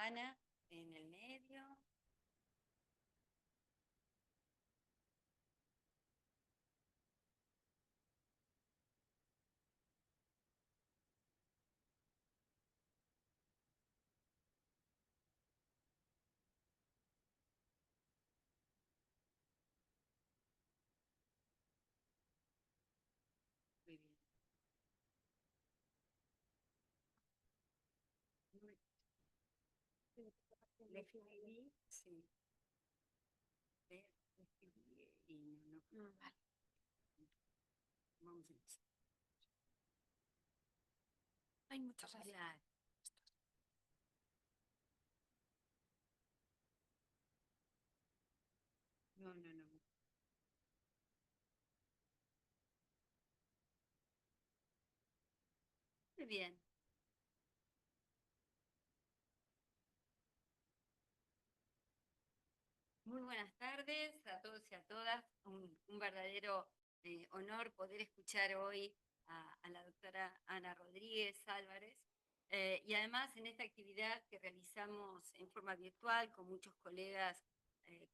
Ana en el medio. Muy bien. Le escribí, sí. Le escribí y no. Vale. Vamos a empezar. Hay muchas gracias. Claro. No, no, no. Muy bien. Muy buenas tardes a todos y a todas. Un verdadero honor poder escuchar hoy a la doctora Ana Rodríguez Álvarez. Y además en esta actividad que realizamos en forma virtual con muchos colegas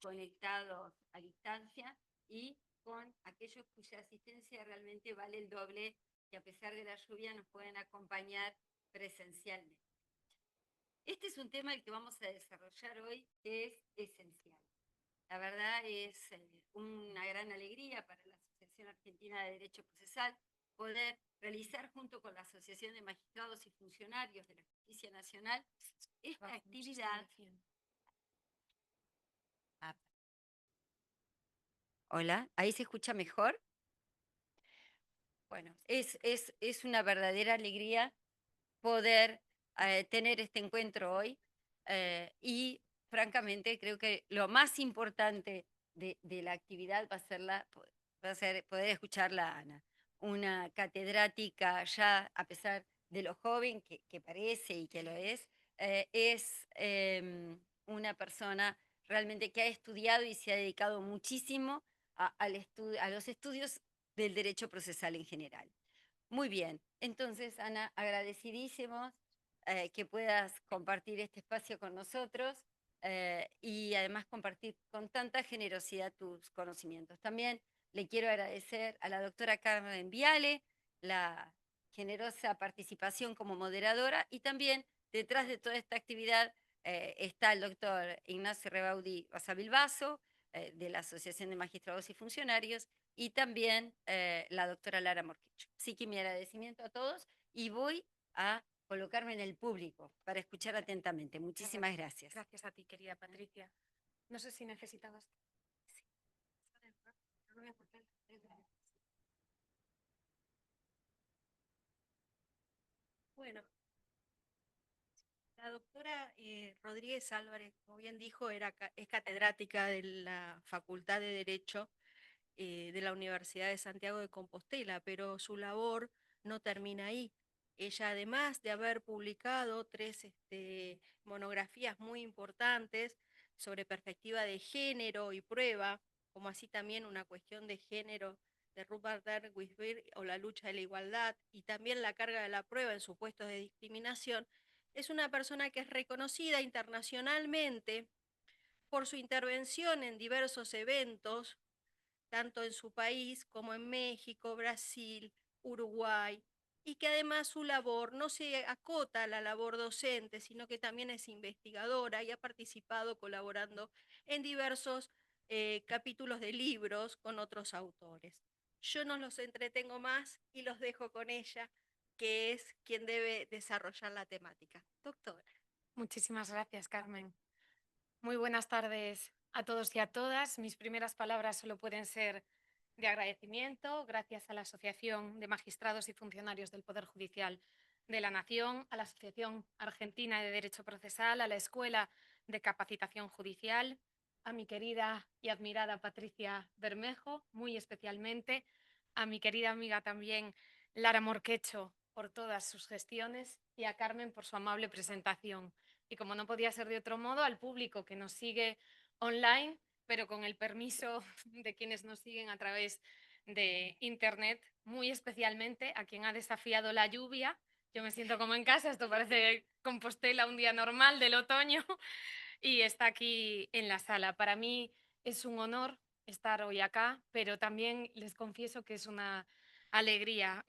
conectados a distancia y con aquellos cuya asistencia realmente vale el doble, que a pesar de la lluvia nos pueden acompañar presencialmente. Este es un tema el que vamos a desarrollar hoy, que es esencial. La verdad es una gran alegría para la Asociación Argentina de Derecho Procesal poder realizar junto con la Asociación de Magistrados y Funcionarios de la Justicia Nacional esta actividad. Hola, ¿ahí se escucha mejor? Bueno, es una verdadera alegría poder tener este encuentro hoy y francamente creo que lo más importante de la actividad va a ser poder escucharla a Ana, una catedrática ya, a pesar de lo joven que parece y que lo es una persona realmente que ha estudiado y se ha dedicado muchísimo a los estudios del derecho procesal en general. Muy bien, entonces Ana, agradecidísimos que puedas compartir este espacio con nosotros y además compartir con tanta generosidad tus conocimientos. También le quiero agradecer a la doctora Carmen Viale la generosa participación como moderadora y también detrás de toda esta actividad está el doctor Ignacio Rebaudi Basavilbaso de la Asociación de Magistrados y Funcionarios y también la doctora Lara Morquicho. Así que mi agradecimiento a todos y voy a colocarme en el público para escuchar atentamente. Muchísimas gracias. Gracias a ti, querida Patricia. No sé si necesitabas. Sí. Bueno, la doctora Rodríguez Álvarez, como bien dijo, es catedrática de la Facultad de Derecho de la Universidad de Santiago de Compostela, pero su labor no termina ahí. Ella, además de haber publicado tres monografías muy importantes sobre perspectiva de género y prueba, como así también una cuestión de género de Rupert Wisberg o la lucha de la igualdad, y también la carga de la prueba en supuestos de discriminación, es una persona que es reconocida internacionalmente por su intervención en diversos eventos, tanto en su país como en México, Brasil, Uruguay, y que además su labor no se acota a la labor docente, sino que también es investigadora y ha participado colaborando en diversos capítulos de libros con otros autores. Yo no los entretengo más y los dejo con ella, que es quien debe desarrollar la temática. Doctora. Muchísimas gracias, Carmen. Muy buenas tardes a todos y a todas. Mis primeras palabras solo pueden ser de agradecimiento, gracias a la Asociación de Magistrados y Funcionarios del Poder Judicial de la Nación, a la Asociación Argentina de Derecho Procesal, a la Escuela de Capacitación Judicial, a mi querida y admirada Patricia Bermejo, muy especialmente, a mi querida amiga también Lara Morquecho por todas sus gestiones y a Carmen por su amable presentación. Y como no podía ser de otro modo, al público que nos sigue online, pero con el permiso de quienes nos siguen a través de Internet, muy especialmente a quien ha desafiado la lluvia Yo me siento como en casa, esto parece Compostela un día normal del otoño y está aquí en la sala. Para mí es un honor estar hoy acá, pero también les confieso que es una alegría.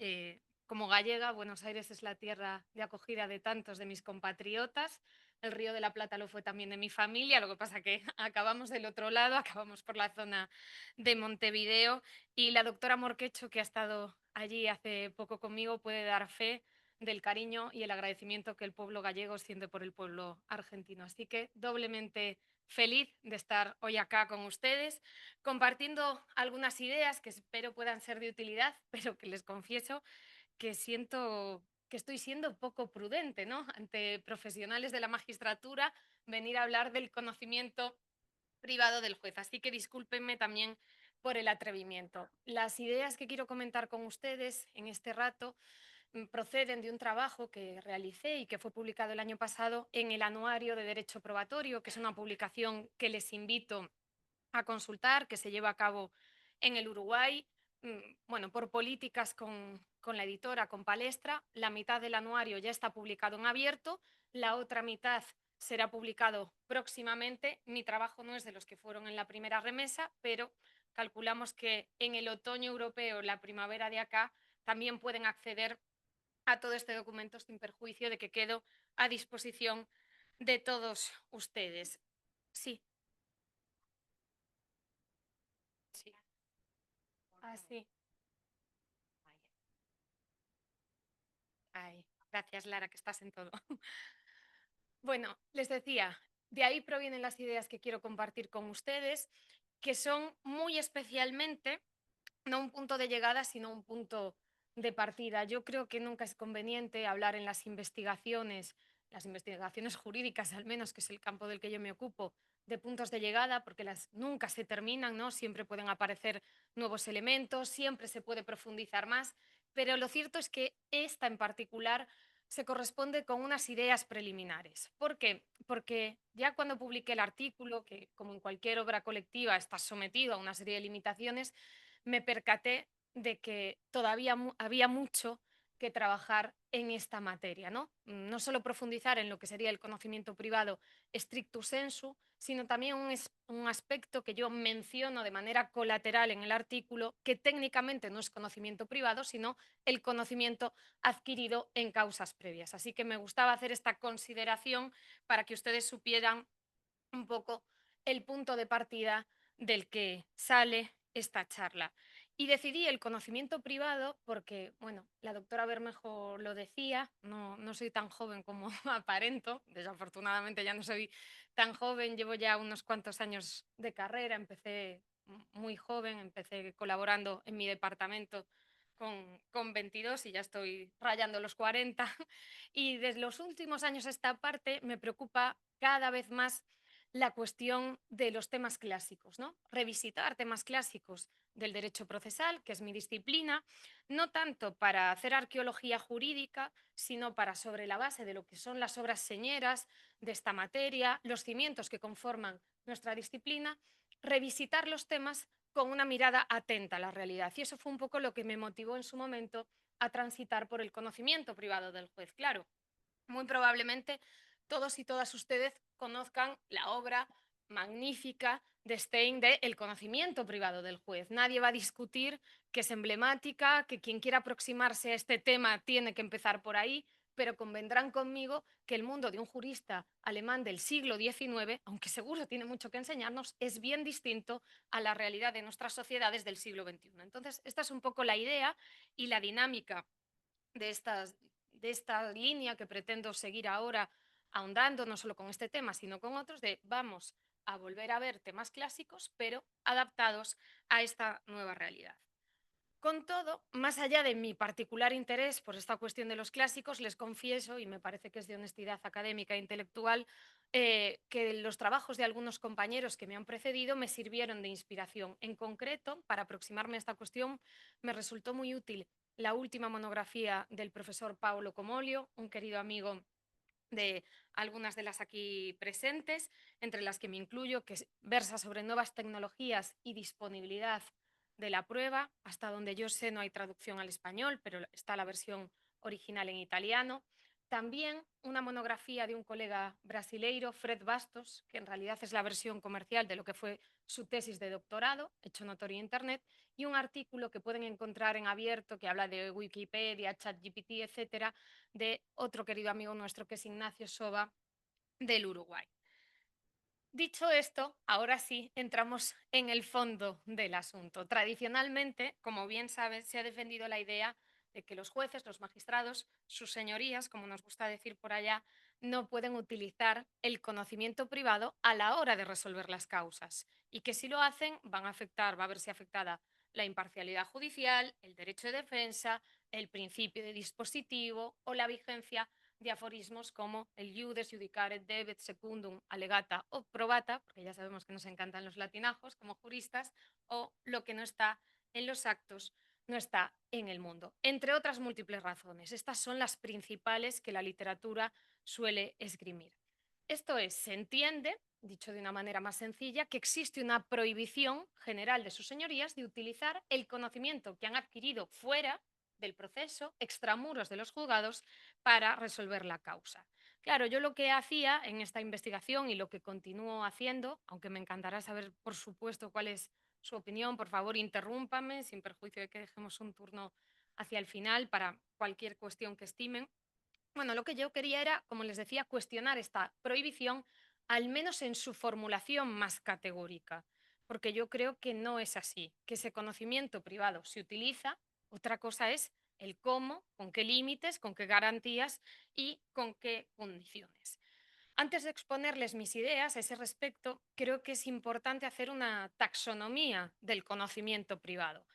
Como gallega, Buenos Aires es la tierra de acogida de tantos de mis compatriotas. El Río de la Plata lo fue también de mi familia, lo que pasa que acabamos del otro lado, acabamos por la zona de Montevideo y la doctora Morquecho, que ha estado allí hace poco conmigo, puede dar fe del cariño y el agradecimiento que el pueblo gallego siente por el pueblo argentino. Así que doblemente feliz de estar hoy acá con ustedes, compartiendo algunas ideas que espero puedan ser de utilidad, pero que les confieso que siento que estoy siendo poco prudente, ¿no? Ante profesionales de la magistratura, venir a hablar del conocimiento privado del juez. Así que discúlpenme también por el atrevimiento. Las ideas que quiero comentar con ustedes en este rato proceden de un trabajo que realicé y que fue publicado el año pasado en el Anuario de Derecho Probatorio, que es una publicación que les invito a consultar, que se lleva a cabo en el Uruguay, bueno, por políticas con la editora, con Palestra. La mitad del anuario ya está publicado en abierto, la otra mitad será publicado próximamente. Mi trabajo no es de los que fueron en la primera remesa, pero calculamos que en el otoño europeo, la primavera de acá, también pueden acceder a todo este documento sin perjuicio de que quedo a disposición de todos ustedes. Sí, sí. Así. Ay, gracias, Lara, que estás en todo. Bueno, les decía, de ahí provienen las ideas que quiero compartir con ustedes, que son muy especialmente no un punto de llegada, sino un punto de partida. Yo creo que nunca es conveniente hablar en las investigaciones jurídicas al menos, que es el campo del que yo me ocupo, de puntos de llegada, porque las nunca se terminan, ¿no? Siempre pueden aparecer nuevos elementos, siempre se puede profundizar más, pero lo cierto es que esta en particular se corresponde con unas ideas preliminares. ¿Por qué? Porque ya cuando publiqué el artículo, que como en cualquier obra colectiva está sometido a una serie de limitaciones, me percaté de que todavía había mucho que trabajar en esta materia, ¿no? No solo profundizar en lo que sería el conocimiento privado stricto sensu, sino también un aspecto que yo menciono de manera colateral en el artículo, que técnicamente no es conocimiento privado, sino el conocimiento adquirido en causas previas. Así que me gustaba hacer esta consideración para que ustedes supieran un poco el punto de partida del que sale esta charla. Y decidí el conocimiento privado porque, bueno, la doctora Bermejo lo decía, no soy tan joven como aparento, desafortunadamente ya no soy tan joven, llevo ya unos cuantos años de carrera, empecé muy joven, empecé colaborando en mi departamento con 22 y ya estoy rayando los 40. Y desde los últimos años a esta parte me preocupa cada vez más la cuestión de los temas clásicos, ¿no? Revisitar temas clásicos del derecho procesal, que es mi disciplina, no tanto para hacer arqueología jurídica, sino para, sobre la base de lo que son las obras señeras de esta materia, los cimientos que conforman nuestra disciplina, revisitar los temas con una mirada atenta a la realidad. Y eso fue un poco lo que me motivó en su momento a transitar por el conocimiento privado del juez. Claro, muy probablemente todos y todas ustedes conozcan la obra magnífica de Stein de El conocimiento privado del juez. Nadie va a discutir que es emblemática, que quien quiera aproximarse a este tema tiene que empezar por ahí, pero convendrán conmigo que el mundo de un jurista alemán del siglo XIX, aunque seguro tiene mucho que enseñarnos, es bien distinto a la realidad de nuestras sociedades del siglo XXI. Entonces, esta es un poco la idea y la dinámica de esta línea que pretendo seguir ahora ahondando, no solo con este tema, sino con otros, de vamos a volver a ver temas clásicos, pero adaptados a esta nueva realidad. Con todo, más allá de mi particular interés por esta cuestión de los clásicos, les confieso, y me parece que es de honestidad académica e intelectual, que los trabajos de algunos compañeros que me han precedido me sirvieron de inspiración. En concreto, para aproximarme a esta cuestión, me resultó muy útil la última monografía del profesor Paolo Comolio, un querido amigo de algunas de las aquí presentes, entre las que me incluyo, que versa sobre nuevas tecnologías y disponibilidad de la prueba. Hasta donde yo sé no hay traducción al español, pero está la versión original en italiano. También una monografía de un colega brasileiro, Fred Bastos, que en realidad es la versión comercial de lo que fue su tesis de doctorado, hecho notorio en Internet, y un artículo que pueden encontrar en abierto que habla de Wikipedia, ChatGPT, etcétera, de otro querido amigo nuestro que es Ignacio Soba del Uruguay. Dicho esto, ahora sí entramos en el fondo del asunto. Tradicionalmente, como bien sabes, se ha defendido la idea de que los jueces, los magistrados, sus señorías, como nos gusta decir por allá, no pueden utilizar el conocimiento privado a la hora de resolver las causas y que si lo hacen va a verse afectada la imparcialidad judicial, el derecho de defensa, el principio de dispositivo o la vigencia de aforismos como el iudes judicare debet secundum allegata o probata, porque ya sabemos que nos encantan los latinajos como juristas, o lo que no está en los actos no está en el mundo, entre otras múltiples razones. Estas son las principales que la literatura suele esgrimir. Esto es, se entiende, dicho de una manera más sencilla, que existe una prohibición general de sus señorías de utilizar el conocimiento que han adquirido fuera del proceso, extramuros de los juzgados, para resolver la causa. Claro, yo lo que hacía en esta investigación y lo que continúo haciendo, aunque me encantará saber, por supuesto, cuál es su opinión, por favor, interrúmpame, sin perjuicio de que dejemos un turno hacia el final para cualquier cuestión que estimen. Bueno, lo que yo quería era, como les decía, cuestionar esta prohibición, al menos en su formulación más categórica, porque yo creo que no es así, que ese conocimiento privado se utiliza, otra cosa es el cómo, con qué límites, con qué garantías y con qué condiciones. Antes de exponerles mis ideas a ese respecto, creo que es importante hacer una taxonomía del conocimiento privado,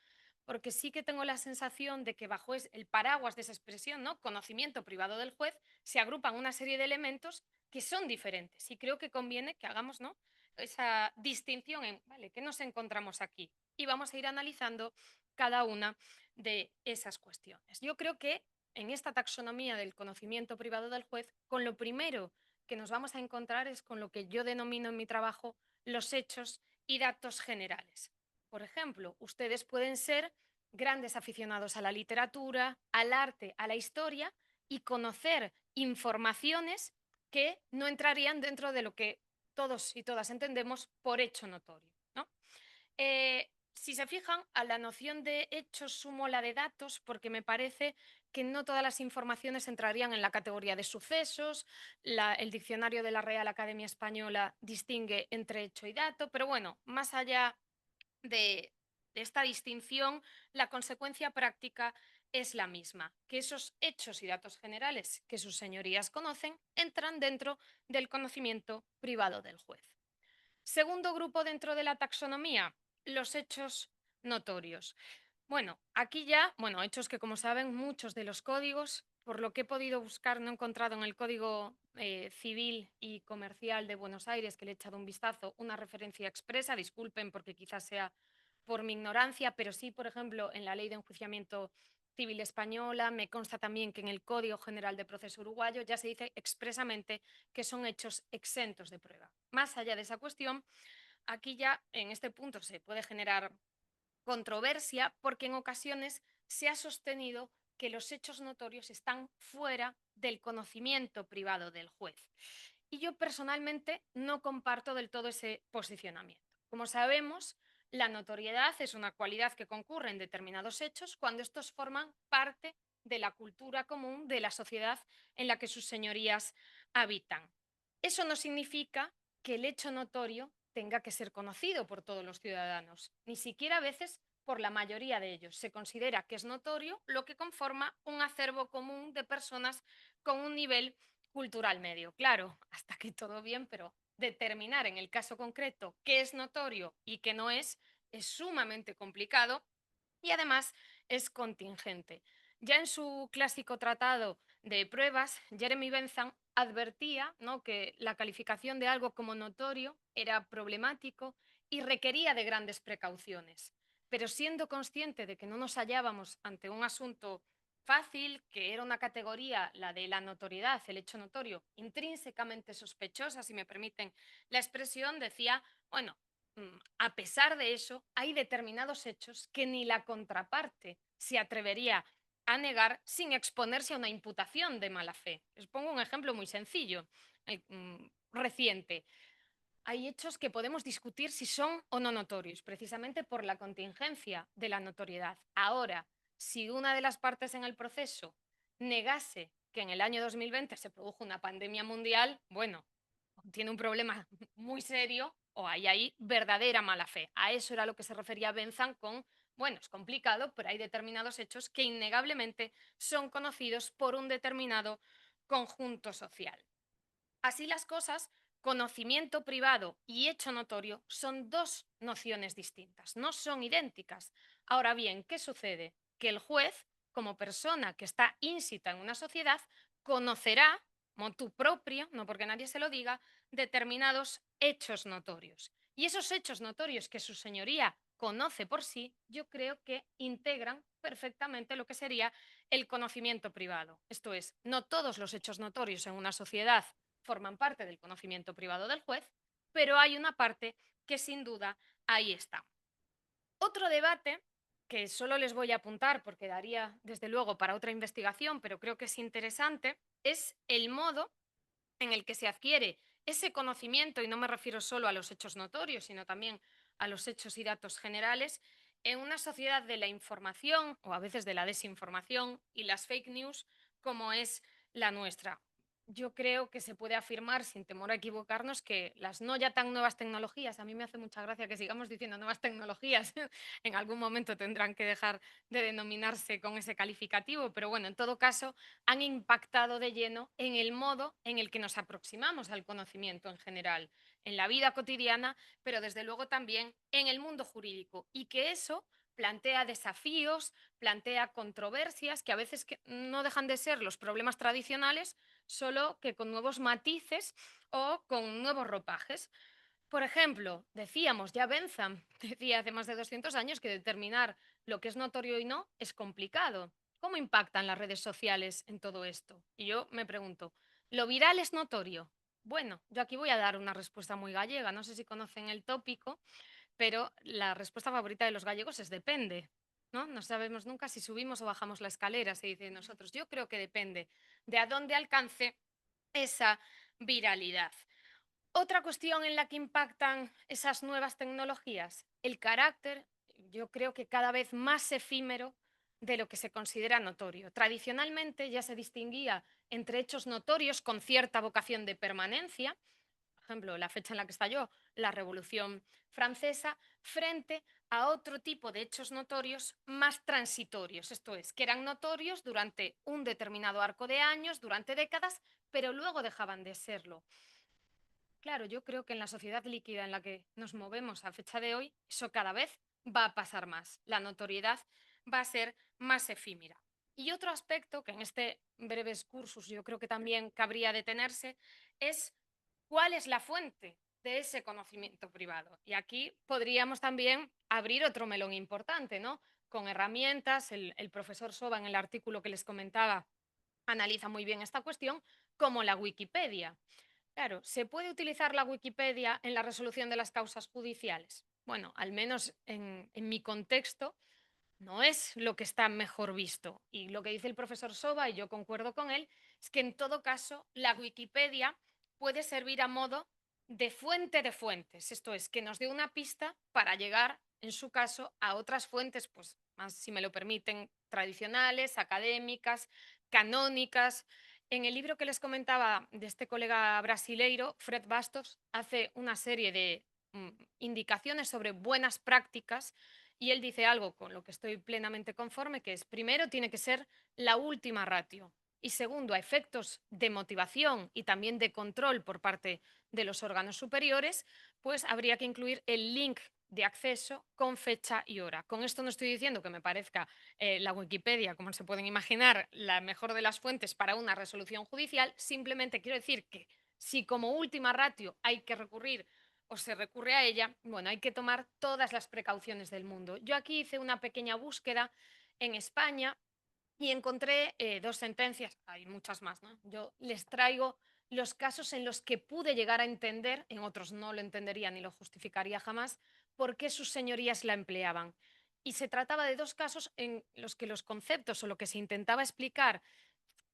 porque sí que tengo la sensación de que bajo el paraguas de esa expresión, ¿no? Conocimiento privado del juez, se agrupan una serie de elementos que son diferentes y creo que conviene que hagamos, ¿no?, esa distinción en, vale, ¿qué nos encontramos aquí? Y vamos a ir analizando cada una de esas cuestiones. Yo creo que en esta taxonomía del conocimiento privado del juez, con lo primero que nos vamos a encontrar es con lo que yo denomino en mi trabajo los hechos y datos generales. Por ejemplo, ustedes pueden ser grandes aficionados a la literatura, al arte, a la historia y conocer informaciones que no entrarían dentro de lo que todos y todas entendemos por hecho notorio, ¿no? Si se fijan, a la noción de hechos sumo la de datos porque me parece que no todas las informaciones entrarían en la categoría de sucesos. El diccionario de la Real Academia Española distingue entre hecho y dato, pero bueno, más allá de esta distinción, la consecuencia práctica es la misma, que esos hechos y datos generales que sus señorías conocen entran dentro del conocimiento privado del juez. Segundo grupo dentro de la taxonomía, los hechos notorios. Bueno, aquí ya, hechos que como saben muchos de los códigos, por lo que he podido buscar, no he encontrado en el Código Civil y Comercial de Buenos Aires, que le he echado un vistazo, una referencia expresa, disculpen porque quizás sea por mi ignorancia, pero sí, por ejemplo, en la Ley de Enjuiciamiento Civil Española, me consta también que en el Código General de Proceso Uruguayo ya se dice expresamente que son hechos exentos de prueba. Más allá de esa cuestión, aquí ya en este punto se puede generar controversia porque en ocasiones se ha sostenido que los hechos notorios están fuera del conocimiento privado del juez. Y yo personalmente no comparto del todo ese posicionamiento. Como sabemos, la notoriedad es una cualidad que concurre en determinados hechos cuando estos forman parte de la cultura común de la sociedad en la que sus señorías habitan. Eso no significa que el hecho notorio tenga que ser conocido por todos los ciudadanos, ni siquiera a veces por la mayoría de ellos. Se considera que es notorio lo que conforma un acervo común de personas con un nivel cultural medio. Claro, hasta aquí todo bien, pero determinar en el caso concreto qué es notorio y qué no es sumamente complicado y además es contingente. Ya en su clásico tratado de pruebas, Jeremy Bentham advertía, ¿no?, que la calificación de algo como notorio era problemático y requería de grandes precauciones. Pero siendo consciente de que no nos hallábamos ante un asunto fácil, que era una categoría, la de la notoriedad, el hecho notorio, intrínsecamente sospechosa, si me permiten la expresión, decía, bueno, a pesar de eso, hay determinados hechos que ni la contraparte se atrevería a negar sin exponerse a una imputación de mala fe. Les pongo un ejemplo muy sencillo, reciente. Hay hechos que podemos discutir si son o no notorios, precisamente por la contingencia de la notoriedad. Ahora, si una de las partes en el proceso negase que en el año 2020 se produjo una pandemia mundial, bueno, tiene un problema muy serio o hay ahí verdadera mala fe. A eso era lo que se refería Benzan con, bueno, es complicado, pero hay determinados hechos que innegablemente son conocidos por un determinado conjunto social. Así las cosas, conocimiento privado y hecho notorio son dos nociones distintas, no son idénticas. Ahora bien, ¿qué sucede? Que el juez, como persona que está ínsita en una sociedad, conocerá, motu propio, no porque nadie se lo diga, determinados hechos notorios. Y esos hechos notorios que su señoría conoce por sí, yo creo que integran perfectamente lo que sería el conocimiento privado. Esto es, no todos los hechos notorios en una sociedad forman parte del conocimiento privado del juez, pero hay una parte que sin duda ahí está. Otro debate que solo les voy a apuntar porque daría desde luego para otra investigación, pero creo que es interesante, es el modo en el que se adquiere ese conocimiento, y no me refiero solo a los hechos notorios, sino también a los hechos y datos generales, en una sociedad de la información o a veces de la desinformación y las fake news como es la nuestra. Yo creo que se puede afirmar, sin temor a equivocarnos, que las no ya tan nuevas tecnologías, a mí me hace mucha gracia que sigamos diciendo nuevas tecnologías, en algún momento tendrán que dejar de denominarse con ese calificativo, pero bueno, en todo caso, han impactado de lleno en el modo en el que nos aproximamos al conocimiento en general, en la vida cotidiana, pero desde luego también en el mundo jurídico, y que eso plantea desafíos, plantea controversias que a veces no dejan de ser los problemas tradicionales, solo que con nuevos matices o con nuevos ropajes. Por ejemplo, decíamos, ya Bentham decía hace más de 200 años que determinar lo que es notorio y no es complicado. ¿Cómo impactan las redes sociales en todo esto? Y yo me pregunto, ¿lo viral es notorio? Bueno, yo aquí voy a dar una respuesta muy gallega. No sé si conocen el tópico, pero la respuesta favorita de los gallegos es depende. ¿No? No sabemos nunca si subimos o bajamos la escalera, se dice nosotros. Yo creo que depende de a dónde alcance esa viralidad. Otra cuestión en la que impactan esas nuevas tecnologías, el carácter, yo creo que cada vez más efímero de lo que se considera notorio. Tradicionalmente ya se distinguía entre hechos notorios con cierta vocación de permanencia, por ejemplo, la fecha en la que estalló la Revolución Francesa, frente a otro tipo de hechos notorios más transitorios, esto es, que eran notorios durante un determinado arco de años, durante décadas, pero luego dejaban de serlo. Claro, yo creo que en la sociedad líquida en la que nos movemos a fecha de hoy, eso cada vez va a pasar más. La notoriedad va a ser más efímera. Y otro aspecto que en este breve excursus yo creo que también cabría detenerse es cuál es la fuente de ese conocimiento privado. Y aquí podríamos también abrir otro melón importante, ¿no? Con herramientas, el profesor Soba en el artículo que les comentaba analiza muy bien esta cuestión, como la Wikipedia. Claro, ¿se puede utilizar la Wikipedia en la resolución de las causas judiciales? Bueno, al menos en mi contexto, no es lo que está mejor visto. Y lo que dice el profesor Soba, y yo concuerdo con él, es que en todo caso la Wikipedia puede servir a modo de fuente de fuentes. Esto es, que nos dé una pista para llegar, en su caso, a otras fuentes, pues más, si me lo permiten, tradicionales, académicas, canónicas. En el libro que les comentaba de este colega brasileiro, Fred Bastos, hace una serie de indicaciones sobre buenas prácticas y él dice algo con lo que estoy plenamente conforme, que es, primero, tiene que ser la última ratio. Y segundo, a efectos de motivación y también de control por parte de los órganos superiores, pues habría que incluir el link de acceso con fecha y hora. Con esto no estoy diciendo que me parezca la Wikipedia, como se pueden imaginar, la mejor de las fuentes para una resolución judicial, simplemente quiero decir que si como última ratio hay que recurrir o se recurre a ella, bueno, hay que tomar todas las precauciones del mundo. Yo aquí hice una pequeña búsqueda en España y encontré dos sentencias, hay muchas más, ¿no? Yo les traigo los casos en los que pude llegar a entender, en otros no lo entendería ni lo justificaría jamás, por qué sus señorías la empleaban. Y se trataba de dos casos en los que los conceptos o lo que se intentaba explicar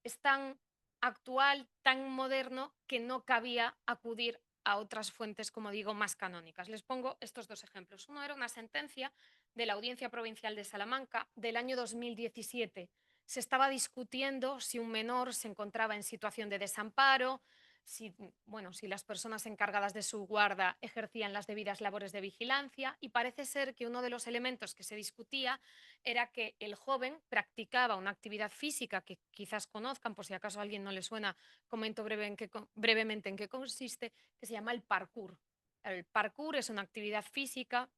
es tan actual, tan moderno, que no cabía acudir a otras fuentes, como digo, más canónicas. Les pongo estos dos ejemplos. Uno era una sentencia de la Audiencia Provincial de Salamanca del año 2017. Se estaba discutiendo si un menor se encontraba en situación de desamparo, si, bueno, si las personas encargadas de su guarda ejercían las debidas labores de vigilancia, y parece ser que uno de los elementos que se discutía era que el joven practicaba una actividad física que quizás conozcan, por si acaso a alguien no le suena, comento brevemente en qué consiste, que se llama el parkour. El parkour es una actividad física,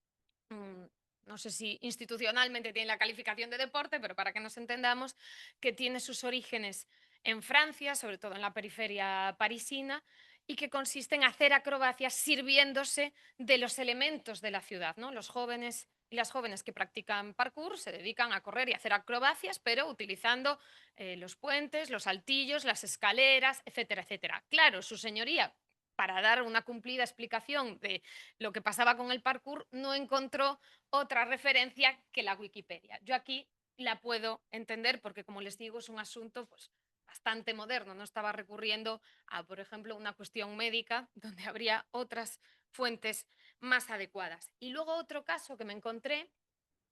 mm, no sé si institucionalmente tiene la calificación de deporte, pero para que nos entendamos, que tiene sus orígenes en Francia, sobre todo en la periferia parisina, y que consiste en hacer acrobacias sirviéndose de los elementos de la ciudad, ¿no? Los jóvenes y las jóvenes que practican parkour se dedican a correr y hacer acrobacias, pero utilizando los puentes, los altillos, las escaleras, etcétera, etcétera. Claro, su señoría, para dar una cumplida explicación de lo que pasaba con el parkour, no encontró otra referencia que la Wikipedia. Yo aquí la puedo entender porque, como les digo, es un asunto pues, bastante moderno. No estaba recurriendo a, por ejemplo, una cuestión médica donde habría otras fuentes más adecuadas. Y luego otro caso que me encontré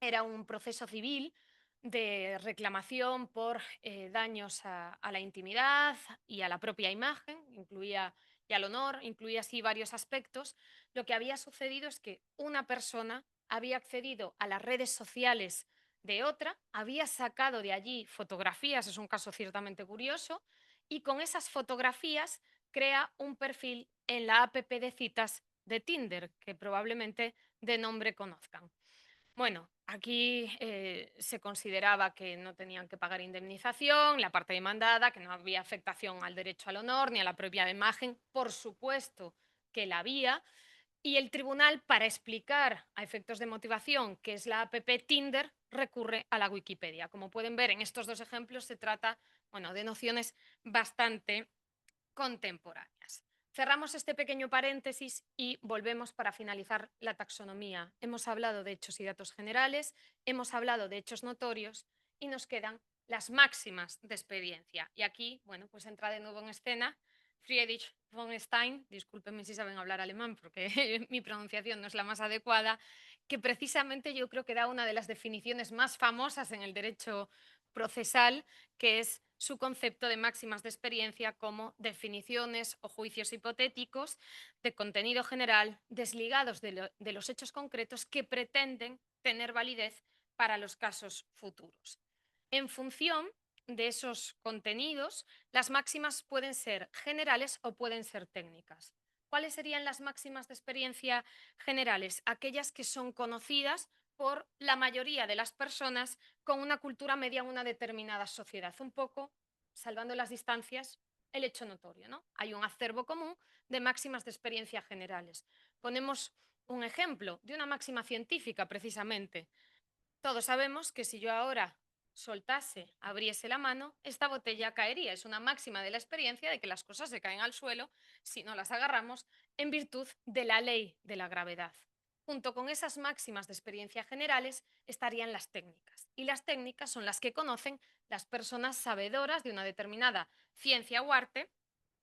era un proceso civil de reclamación por daños a la intimidad y a la propia imagen, incluía y al honor, incluía así varios aspectos. Lo que había sucedido es que una persona había accedido a las redes sociales de otra, había sacado de allí fotografías, es un caso ciertamente curioso, y con esas fotografías crea un perfil en la app de citas de Tinder, que probablemente de nombre conozcan. Bueno, aquí se consideraba que no tenían que pagar indemnización, la parte demandada, que no había afectación al derecho al honor ni a la propia imagen. Por supuesto que la había. Y el tribunal, para explicar a efectos de motivación qué es la app Tinder, recurre a la Wikipedia. Como pueden ver en estos dos ejemplos, se trata, bueno, de nociones bastante contemporáneas. Cerramos este pequeño paréntesis y volvemos para finalizar la taxonomía. Hemos hablado de hechos y datos generales, hemos hablado de hechos notorios y nos quedan las máximas de experiencia. Y aquí, bueno, pues entra de nuevo en escena Friedrich von Stein, discúlpenme si saben hablar alemán porque mi pronunciación no es la más adecuada, que precisamente yo creo que da una de las definiciones más famosas en el derecho procesal, que es su concepto de máximas de experiencia como definiciones o juicios hipotéticos de contenido general desligados de los hechos concretos que pretenden tener validez para los casos futuros. En función de esos contenidos, las máximas pueden ser generales o pueden ser técnicas. ¿Cuáles serían las máximas de experiencia generales? Aquellas que son conocidas por la mayoría de las personas con una cultura media en una determinada sociedad. Un poco, salvando las distancias, el hecho notorio, ¿no? Hay un acervo común de máximas de experiencia generales. Ponemos un ejemplo de una máxima científica, precisamente. Todos sabemos que si yo ahora soltase, abriese la mano, esta botella caería. Es una máxima de la experiencia de que las cosas se caen al suelo si no las agarramos en virtud de la ley de la gravedad. Junto con esas máximas de experiencia generales estarían las técnicas. Y las técnicas son las que conocen las personas sabedoras de una determinada ciencia o arte.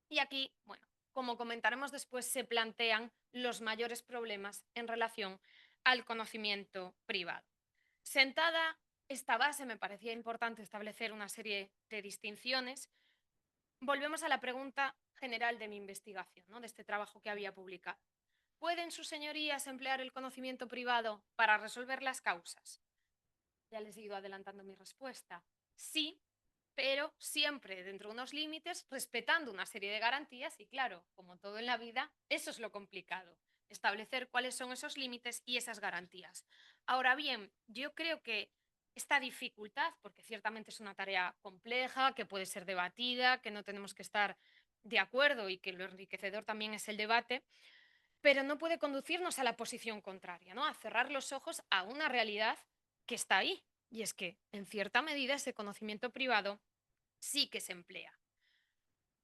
Y aquí, bueno, como comentaremos después, se plantean los mayores problemas en relación al conocimiento privado. Sentada esta base, me parecía importante establecer una serie de distinciones. Volvemos a la pregunta general de mi investigación, ¿no? De este trabajo que había publicado. ¿Pueden sus señorías emplear el conocimiento privado para resolver las causas? Ya les he ido adelantando mi respuesta. Sí, pero siempre dentro de unos límites, respetando una serie de garantías y claro, como todo en la vida, eso es lo complicado, establecer cuáles son esos límites y esas garantías. Ahora bien, yo creo que esta dificultad, porque ciertamente es una tarea compleja, que puede ser debatida, que no tenemos que estar de acuerdo y que lo enriquecedor también es el debate, pero no puede conducirnos a la posición contraria, ¿no? A cerrar los ojos a una realidad que está ahí. Y es que, en cierta medida, ese conocimiento privado sí que se emplea.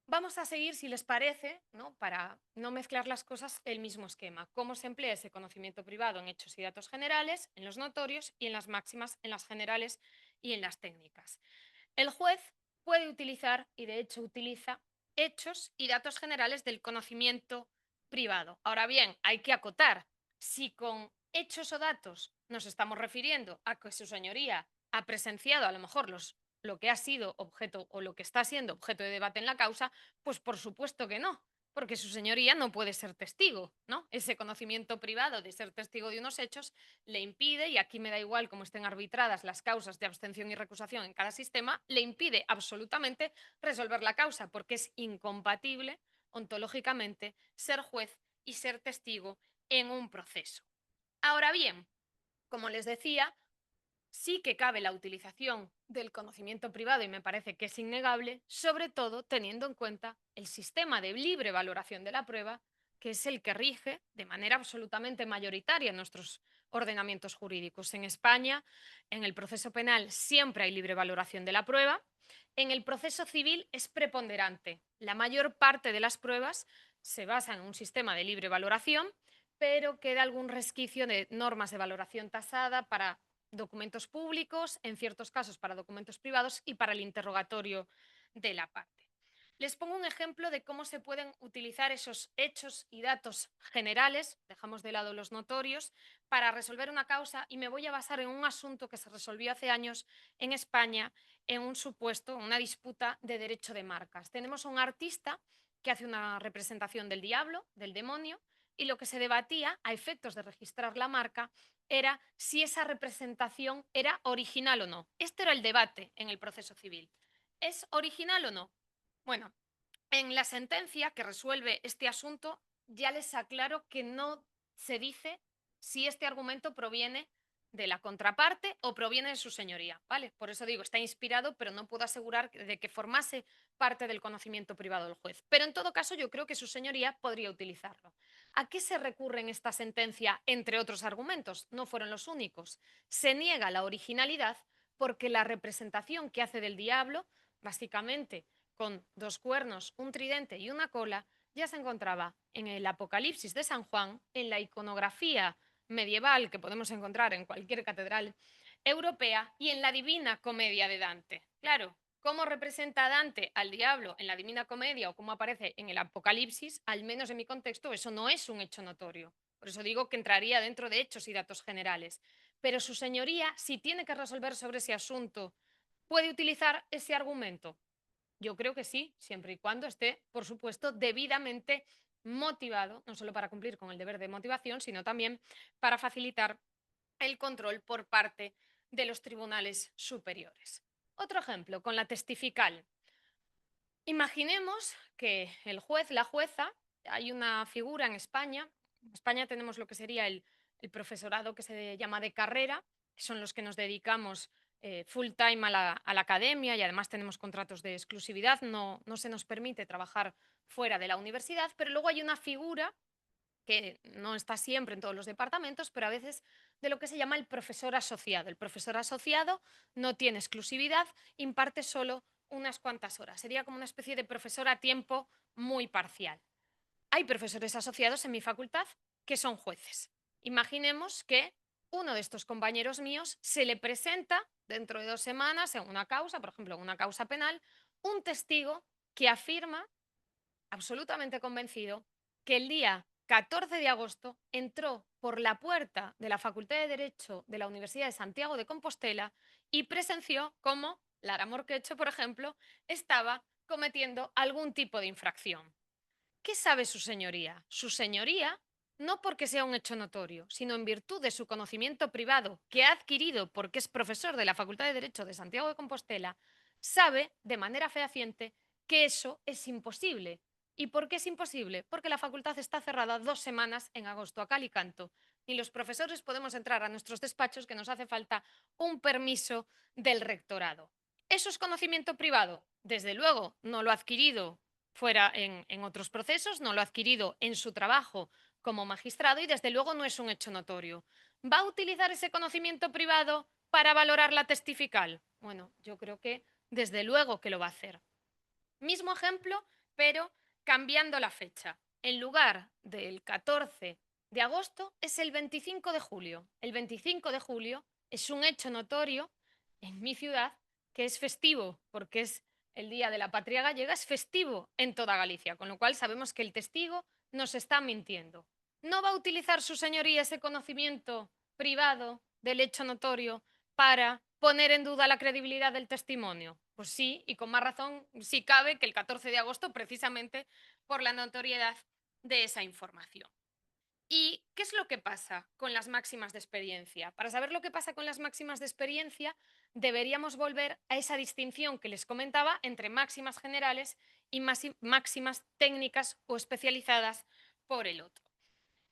Vamos a seguir, si les parece, ¿no? Para no mezclar las cosas, el mismo esquema. Cómo se emplea ese conocimiento privado en hechos y datos generales, en los notorios y en las máximas, en las generales y en las técnicas. El juez puede utilizar, y de hecho utiliza, hechos y datos generales del conocimiento privado. Ahora bien, hay que acotar, si con hechos o datos nos estamos refiriendo a que su señoría ha presenciado a lo mejor lo que ha sido objeto o lo que está siendo objeto de debate en la causa, pues por supuesto que no, porque su señoría no puede ser testigo, ¿no? Ese conocimiento privado de ser testigo de unos hechos le impide, y aquí me da igual cómo estén arbitradas las causas de abstención y recusación en cada sistema, le impide absolutamente resolver la causa, porque es incompatible ontológicamente ser juez y ser testigo en un proceso. Ahora bien, como les decía, sí que cabe la utilización del conocimiento privado y me parece que es innegable, sobre todo teniendo en cuenta el sistema de libre valoración de la prueba, que es el que rige de manera absolutamente mayoritaria en nuestros ordenamientos jurídicos. En España, en el proceso penal siempre hay libre valoración de la prueba. En el proceso civil es preponderante. La mayor parte de las pruebas se basan en un sistema de libre valoración, pero queda algún resquicio de normas de valoración tasada para documentos públicos, en ciertos casos para documentos privados y para el interrogatorio de la parte. Les pongo un ejemplo de cómo se pueden utilizar esos hechos y datos generales, dejamos de lado los notorios, para resolver una causa, y me voy a basar en un asunto que se resolvió hace años en España en un supuesto, una disputa de derecho de marcas. Tenemos un artista que hace una representación del diablo, del demonio, y lo que se debatía a efectos de registrar la marca era si esa representación era original o no. Este era el debate en el proceso civil. ¿Es original o no? Bueno, en la sentencia que resuelve este asunto ya les aclaro que no se dice si este argumento proviene de la contraparte o proviene de su señoría, ¿vale? Por eso digo, está inspirado, pero no puedo asegurar de que formase parte del conocimiento privado del juez. Pero en todo caso, yo creo que su señoría podría utilizarlo. ¿A qué se recurre en esta sentencia, entre otros argumentos? No fueron los únicos. Se niega la originalidad porque la representación que hace del diablo, básicamente con dos cuernos, un tridente y una cola, ya se encontraba en el Apocalipsis de San Juan, en la iconografía medieval que podemos encontrar en cualquier catedral europea y en la Divina Comedia de Dante. Claro, cómo representa Dante al diablo en la Divina Comedia o cómo aparece en el Apocalipsis, al menos en mi contexto, eso no es un hecho notorio. Por eso digo que entraría dentro de hechos y datos generales. Pero su señoría, si tiene que resolver sobre ese asunto, ¿puede utilizar ese argumento? Yo creo que sí, siempre y cuando esté, por supuesto, debidamente motivado, no solo para cumplir con el deber de motivación, sino también para facilitar el control por parte de los tribunales superiores. Otro ejemplo, con la testifical. Imaginemos que el juez, la jueza, hay una figura en España. En España tenemos lo que sería el profesorado que se llama de carrera, que son los que nos dedicamos full time a la academia y además tenemos contratos de exclusividad, no se nos permite trabajar fuera de la universidad, pero luego hay una figura que no está siempre en todos los departamentos, pero a veces de lo que se llama el profesor asociado. El profesor asociado no tiene exclusividad, imparte solo unas cuantas horas. Sería como una especie de profesor a tiempo muy parcial. Hay profesores asociados en mi facultad que son jueces. Imaginemos que uno de estos compañeros míos se le presenta dentro de 2 semanas en una causa, por ejemplo, en una causa penal, un testigo que afirma, absolutamente convencido, que el día 14 de agosto entró por la puerta de la Facultad de Derecho de la Universidad de Santiago de Compostela y presenció cómo Lara Morquecho, por ejemplo, estaba cometiendo algún tipo de infracción. ¿Qué sabe su señoría? Su señoría, no porque sea un hecho notorio, sino en virtud de su conocimiento privado que ha adquirido porque es profesor de la Facultad de Derecho de Santiago de Compostela, sabe de manera fehaciente que eso es imposible. ¿Y por qué es imposible? Porque la facultad está cerrada 2 semanas en agosto a cal y canto. Y los profesores podemos entrar a nuestros despachos que nos hace falta un permiso del rectorado. ¿Eso es conocimiento privado? Desde luego, no lo ha adquirido fuera en otros procesos, no lo ha adquirido en su trabajo como magistrado y desde luego no es un hecho notorio. ¿Va a utilizar ese conocimiento privado para valorar la testifical? Bueno, yo creo que desde luego que lo va a hacer. Mismo ejemplo pero cambiando la fecha. En lugar del 14 de agosto es el 25 de julio. El 25 de julio es un hecho notorio en mi ciudad que es festivo, porque es el Día de la Patria Gallega, es festivo en toda Galicia, con lo cual sabemos que el testigo nos está mintiendo. ¿No va a utilizar su señoría ese conocimiento privado del hecho notorio para poner en duda la credibilidad del testimonio? Pues sí, y con más razón si cabe que el 14 de agosto, precisamente por la notoriedad de esa información. ¿Y qué es lo que pasa con las máximas de experiencia? Para saber lo que pasa con las máximas de experiencia, deberíamos volver a esa distinción que les comentaba entre máximas generales y máximas técnicas o especializadas por el otro.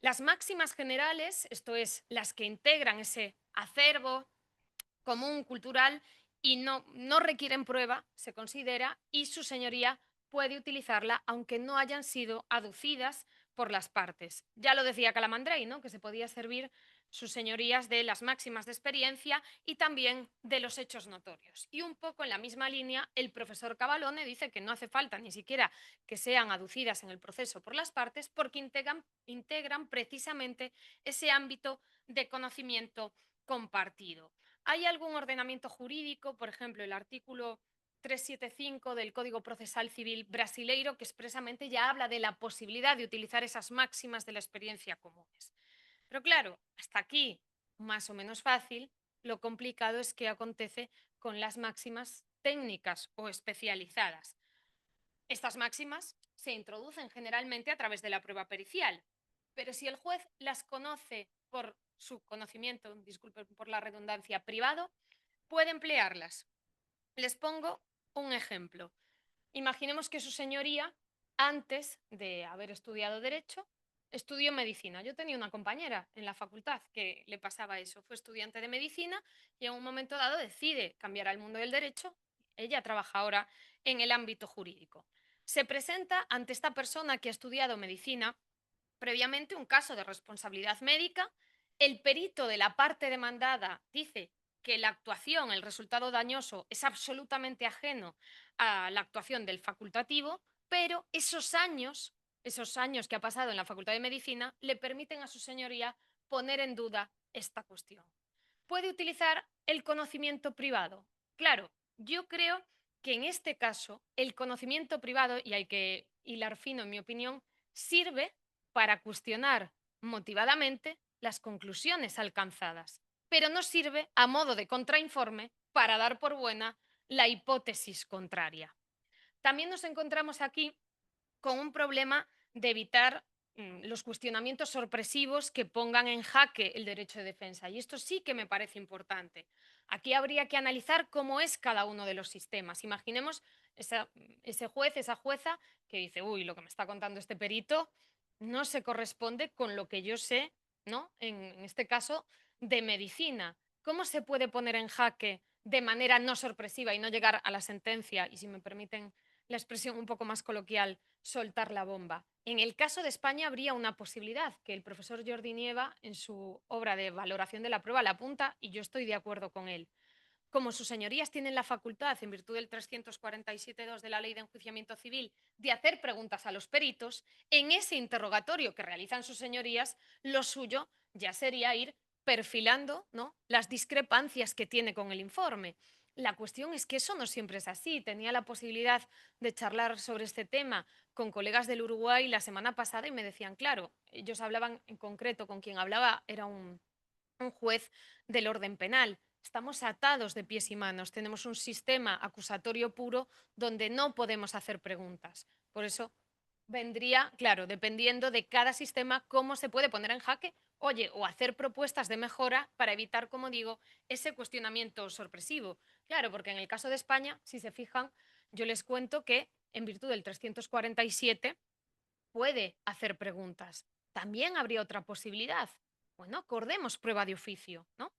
Las máximas generales, esto es, las que integran ese acervo común cultural y no requieren prueba, se considera, y su señoría puede utilizarla aunque no hayan sido aducidas por las partes. Ya lo decía Calamandrei, ¿no? Que se podía servir sus señorías de las máximas de experiencia y también de los hechos notorios. Y un poco en la misma línea, el profesor Cavalone dice que no hace falta ni siquiera que sean aducidas en el proceso por las partes porque integran precisamente ese ámbito de conocimiento compartido. ¿Hay algún ordenamiento jurídico, por ejemplo, el artículo 375 del Código Procesal Civil brasileiro, que expresamente ya habla de la posibilidad de utilizar esas máximas de la experiencia comunes? Pero claro, hasta aquí más o menos fácil, lo complicado es qué acontece con las máximas técnicas o especializadas. Estas máximas se introducen generalmente a través de la prueba pericial, pero si el juez las conoce por su conocimiento, disculpen por la redundancia, privado, puede emplearlas. Les pongo un ejemplo. Imaginemos que su señoría, antes de haber estudiado Derecho, estudió Medicina. Yo tenía una compañera en la facultad que le pasaba eso. Fue estudiante de Medicina y en un momento dado decide cambiar al mundo del Derecho. Ella trabaja ahora en el ámbito jurídico. Se presenta ante esta persona que ha estudiado Medicina previamente un caso de responsabilidad médica. El perito de la parte demandada dice que la actuación, el resultado dañoso, es absolutamente ajeno a la actuación del facultativo, pero esos años que ha pasado en la Facultad de Medicina le permiten a su señoría poner en duda esta cuestión. ¿Puede utilizar el conocimiento privado? Claro, yo creo que en este caso el conocimiento privado, y hay que hilar fino en mi opinión, sirve para cuestionar motivadamente las conclusiones alcanzadas, pero no sirve a modo de contrainforme para dar por buena la hipótesis contraria. También nos encontramos aquí con un problema de evitar los cuestionamientos sorpresivos que pongan en jaque el derecho de defensa. Y esto sí que me parece importante. Aquí habría que analizar cómo es cada uno de los sistemas. Imaginemos ese juez, esa jueza, que dice, uy, lo que me está contando este perito no se corresponde con lo que yo sé, ¿no? En este caso, de medicina. ¿Cómo se puede poner en jaque de manera no sorpresiva y no llegar a la sentencia? Y si me permiten la expresión un poco más coloquial, soltar la bomba. En el caso de España habría una posibilidad que el profesor Jordi Nieva en su obra de valoración de la prueba la apunta y yo estoy de acuerdo con él. Como sus señorías tienen la facultad, en virtud del 347.2 de la Ley de Enjuiciamiento Civil, de hacer preguntas a los peritos, en ese interrogatorio que realizan sus señorías, lo suyo ya sería ir perfilando, ¿no?, las discrepancias que tiene con el informe. La cuestión es que eso no siempre es así. Tenía la posibilidad de charlar sobre este tema con colegas del Uruguay la semana pasada y me decían, claro, ellos hablaban en concreto, con quien hablaba era un juez del orden penal. Estamos atados de pies y manos. Tenemos un sistema acusatorio puro donde no podemos hacer preguntas. Por eso vendría, claro, dependiendo de cada sistema, cómo se puede poner en jaque, oye, o hacer propuestas de mejora para evitar, como digo, ese cuestionamiento sorpresivo. Claro, porque en el caso de España, si se fijan, yo les cuento que en virtud del 347 puede hacer preguntas. También habría otra posibilidad. Bueno, acordemos prueba de oficio, ¿no?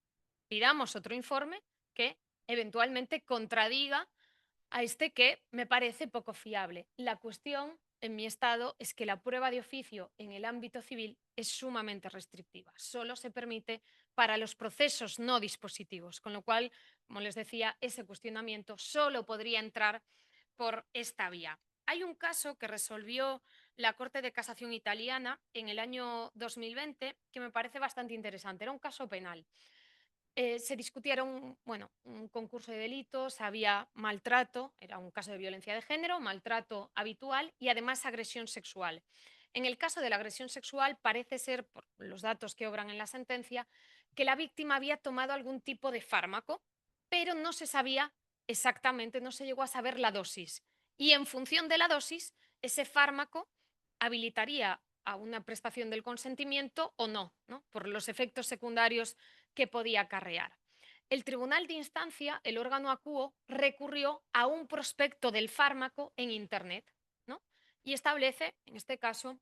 Pidamos otro informe que eventualmente contradiga a este que me parece poco fiable. La cuestión en mi estado es que la prueba de oficio en el ámbito civil es sumamente restrictiva. Solo se permite para los procesos no dispositivos, con lo cual, como les decía, ese cuestionamiento solo podría entrar por esta vía. Hay un caso que resolvió la Corte de Casación italiana en el año 2020 que me parece bastante interesante. Era un caso penal. Se discutieron, bueno, un concurso de delitos, había maltrato, era un caso de violencia de género, maltrato habitual y además agresión sexual. En el caso de la agresión sexual parece ser, por los datos que obran en la sentencia, que la víctima había tomado algún tipo de fármaco, pero no se sabía exactamente, no se llegó a saber la dosis. Y en función de la dosis, ese fármaco habilitaría a una prestación del consentimiento o no, ¿no? Por los efectos secundarios que podía acarrear. El Tribunal de Instancia, el órgano acuo, recurrió a un prospecto del fármaco en Internet, ¿no? Y establece, en este caso,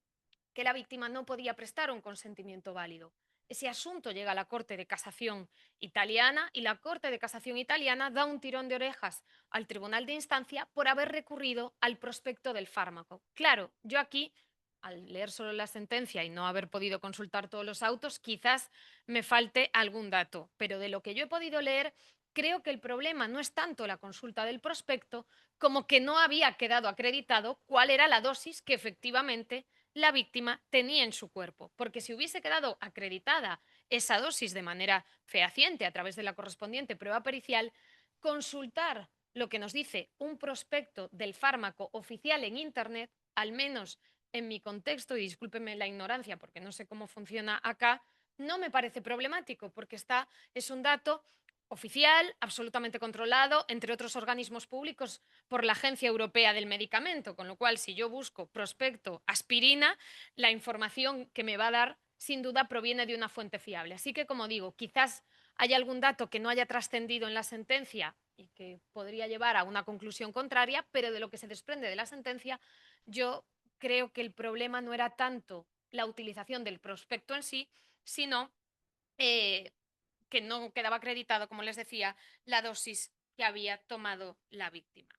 que la víctima no podía prestar un consentimiento válido. Ese asunto llega a la Corte de Casación italiana y la Corte de Casación italiana da un tirón de orejas al Tribunal de Instancia por haber recurrido al prospecto del fármaco. Claro, yo aquí, al leer solo la sentencia y no haber podido consultar todos los autos, quizás me falte algún dato, pero de lo que yo he podido leer, creo que el problema no es tanto la consulta del prospecto como que no había quedado acreditado cuál era la dosis que efectivamente la víctima tenía en su cuerpo, porque si hubiese quedado acreditada esa dosis de manera fehaciente a través de la correspondiente prueba pericial, consultar lo que nos dice un prospecto del fármaco oficial en Internet, al menos en mi contexto, y discúlpeme la ignorancia porque no sé cómo funciona acá, no me parece problemático porque es un dato oficial, absolutamente controlado, entre otros organismos públicos, por la Agencia Europea del Medicamento, con lo cual si yo busco prospecto aspirina, la información que me va a dar sin duda proviene de una fuente fiable. Así que, como digo, quizás haya algún dato que no haya trascendido en la sentencia y que podría llevar a una conclusión contraria, pero de lo que se desprende de la sentencia, yo creo que el problema no era tanto la utilización del prospecto en sí, sino eh, que no quedaba acreditado, como les decía, la dosis que había tomado la víctima.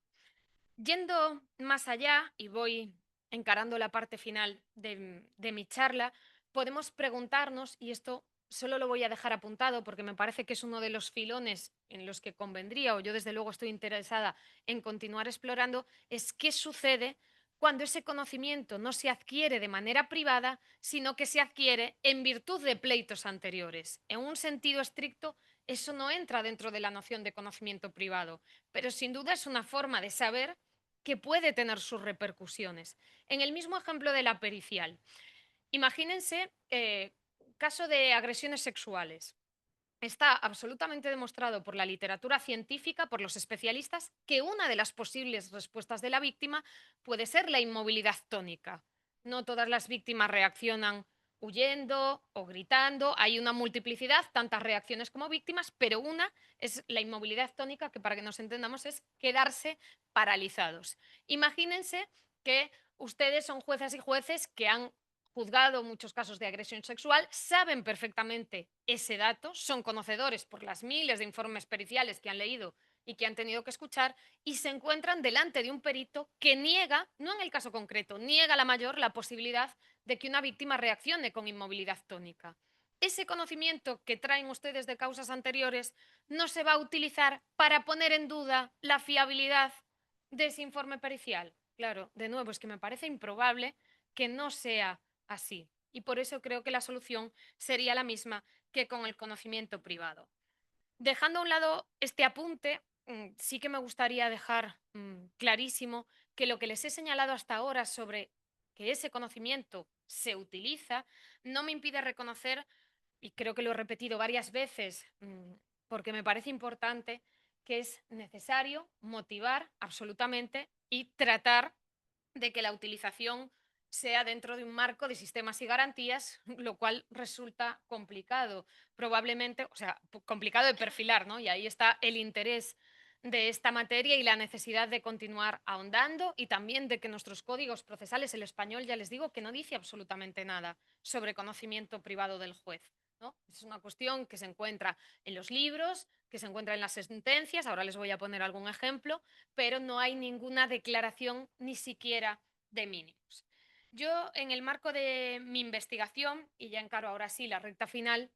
Yendo más allá, y voy encarando la parte final de mi charla, podemos preguntarnos, y esto solo lo voy a dejar apuntado porque me parece que es uno de los filones en los que convendría, o yo desde luego estoy interesada en continuar explorando, es qué sucede cuando ese conocimiento no se adquiere de manera privada, sino que se adquiere en virtud de pleitos anteriores. En un sentido estricto, eso no entra dentro de la noción de conocimiento privado, pero sin duda es una forma de saber que puede tener sus repercusiones. En el mismo ejemplo de la pericial, imagínense caso de agresiones sexuales. Está absolutamente demostrado por la literatura científica, por los especialistas, que una de las posibles respuestas de la víctima puede ser la inmovilidad tónica. No todas las víctimas reaccionan huyendo o gritando, hay una multiplicidad, tantas reacciones como víctimas, pero una es la inmovilidad tónica, que para que nos entendamos es quedarse paralizados. Imagínense que ustedes son juezas y jueces que han juzgado muchos casos de agresión sexual, saben perfectamente ese dato, son conocedores por las miles de informes periciales que han leído y que han tenido que escuchar y se encuentran delante de un perito que niega, no en el caso concreto, niega la mayor la posibilidad de que una víctima reaccione con inmovilidad tónica. Ese conocimiento que traen ustedes de causas anteriores no se va a utilizar para poner en duda la fiabilidad de ese informe pericial. Claro, de nuevo, es que me parece improbable que no sea así. Y por eso creo que la solución sería la misma que con el conocimiento privado. Dejando a un lado este apunte, sí que me gustaría dejar clarísimo que lo que les he señalado hasta ahora sobre que ese conocimiento se utiliza no me impide reconocer, y creo que lo he repetido varias veces porque me parece importante, que es necesario motivar absolutamente y tratar de que la utilización sea dentro de un marco de sistemas y garantías, lo cual resulta complicado, probablemente, o sea, complicado de perfilar, ¿no? Y ahí está el interés de esta materia y la necesidad de continuar ahondando y también de que nuestros códigos procesales, el español, ya les digo, que no dice absolutamente nada sobre conocimiento privado del juez, ¿no? Es una cuestión que se encuentra en los libros, que se encuentra en las sentencias, ahora les voy a poner algún ejemplo, pero no hay ninguna declaración ni siquiera de mínimos. Yo, en el marco de mi investigación, y ya encaro ahora sí la recta final,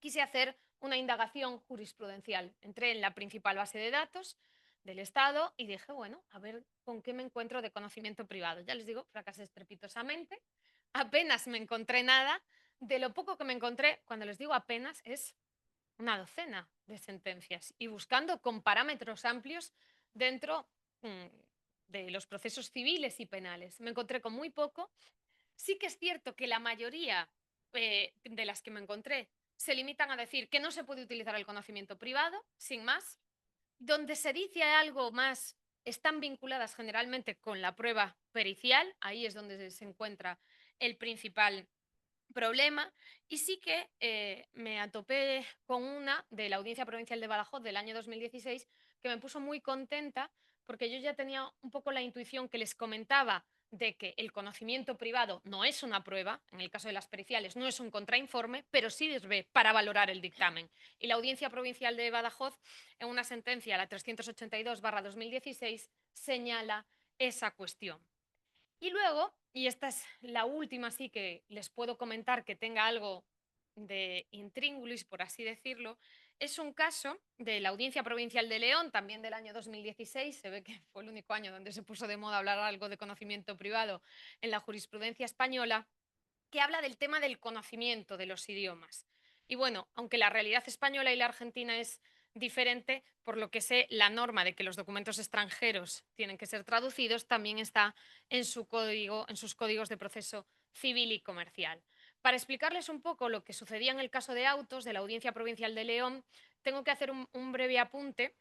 quise hacer una indagación jurisprudencial. Entré en la principal base de datos del Estado y dije, bueno, a ver con qué me encuentro de conocimiento privado. Ya les digo, fracasé estrepitosamente, apenas me encontré nada. De lo poco que me encontré, cuando les digo apenas, es una docena de sentencias y buscando con parámetros amplios dentro de los procesos civiles y penales. Me encontré con muy poco. Sí que es cierto que la mayoría de las que me encontré se limitan a decir que no se puede utilizar el conocimiento privado, sin más. Donde se dice algo más, están vinculadas generalmente con la prueba pericial, ahí es donde se encuentra el principal problema. Y sí que me atopé con una de la Audiencia Provincial de Badajoz del año 2016 que me puso muy contenta porque yo ya tenía un poco la intuición que les comentaba de que el conocimiento privado no es una prueba, en el caso de las periciales no es un contrainforme, pero sí sirve para valorar el dictamen. Y la Audiencia Provincial de Badajoz, en una sentencia, la 382/2016, señala esa cuestión. Y luego, y esta es la última, sí que les puedo comentar que tenga algo de intríngulis, por así decirlo, es un caso de la Audiencia Provincial de León, también del año 2016, se ve que fue el único año donde se puso de moda hablar algo de conocimiento privado en la jurisprudencia española, que habla del tema del conocimiento de los idiomas. Y bueno, aunque la realidad española y la argentina es diferente, por lo que sé, la norma de que los documentos extranjeros tienen que ser traducidos también está en su código, en sus códigos de proceso civil y comercial. Para explicarles un poco lo que sucedía en el caso de autos de la Audiencia Provincial de León, tengo que hacer un breve apunte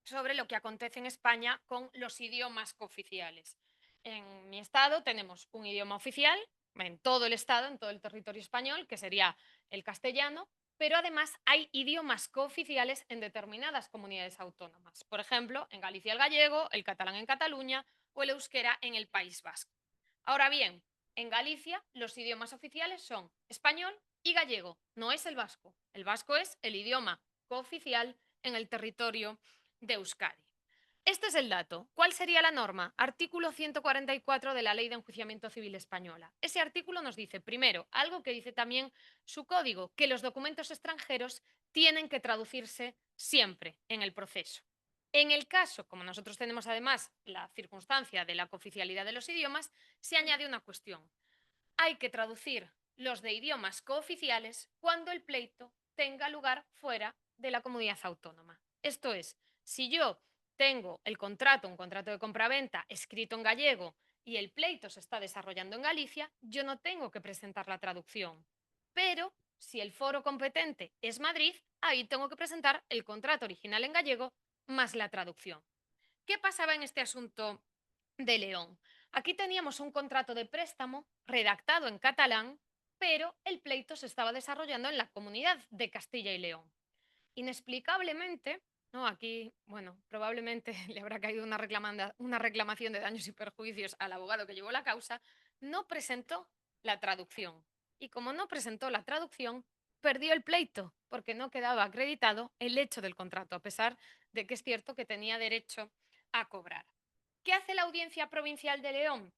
sobre lo que acontece en España con los idiomas cooficiales. En mi estado tenemos un idioma oficial, en todo el estado, en todo el territorio español, que sería el castellano, pero además hay idiomas cooficiales en determinadas comunidades autónomas. Por ejemplo, en Galicia el gallego, el catalán en Cataluña o el euskera en el País Vasco. Ahora bien, en Galicia los idiomas oficiales son español y gallego, no es el vasco. El vasco es el idioma cooficial en el territorio de Euskadi. Este es el dato. ¿Cuál sería la norma? Artículo 144 de la Ley de Enjuiciamiento Civil Española. Ese artículo nos dice, primero, algo que dice también su código, que los documentos extranjeros tienen que traducirse siempre en el proceso. En el caso, como nosotros tenemos además la circunstancia de la cooficialidad de los idiomas, se añade una cuestión. Hay que traducir los de idiomas cooficiales cuando el pleito tenga lugar fuera de la comunidad autónoma. Esto es, si yo tengo el contrato, un contrato de compraventa escrito en gallego y el pleito se está desarrollando en Galicia, yo no tengo que presentar la traducción. Pero si el foro competente es Madrid, ahí tengo que presentar el contrato original en gallego más la traducción. ¿Qué pasaba en este asunto de León? Aquí teníamos un contrato de préstamo redactado en catalán, pero el pleito se estaba desarrollando en la comunidad de Castilla y León. Inexplicablemente, ¿no? Aquí, bueno, probablemente le habrá caído una reclamación de daños y perjuicios al abogado que llevó la causa, no presentó la traducción. Y como no presentó la traducción, perdió el pleito, porque no quedaba acreditado el hecho del contrato, a pesar de que es cierto que tenía derecho a cobrar. ¿Qué hace la Audiencia Provincial de León?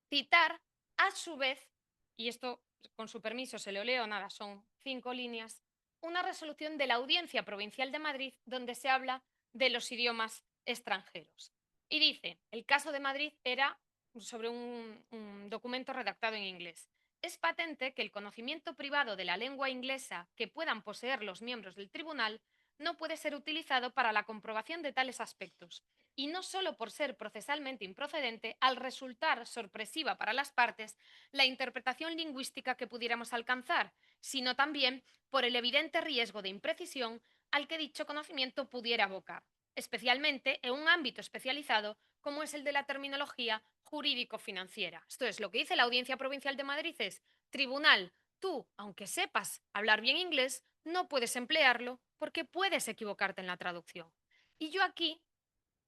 Citar, a su vez, y esto con su permiso se lo leo, nada, son 5 líneas, una resolución de la Audiencia Provincial de Madrid donde se habla de los idiomas extranjeros. Y dice, el caso de Madrid era sobre un documento redactado en inglés. Es patente que el conocimiento privado de la lengua inglesa que puedan poseer los miembros del tribunal no puede ser utilizado para la comprobación de tales aspectos, y no solo por ser procesalmente improcedente, al resultar sorpresiva para las partes la interpretación lingüística que pudiéramos alcanzar, sino también por el evidente riesgo de imprecisión al que dicho conocimiento pudiera abocar, especialmente en un ámbito especializado como es el de la terminología jurídico-financiera. Esto es, lo que dice la Audiencia Provincial de Madrid es, tribunal, tú, aunque sepas hablar bien inglés, no puedes emplearlo porque puedes equivocarte en la traducción. Y yo aquí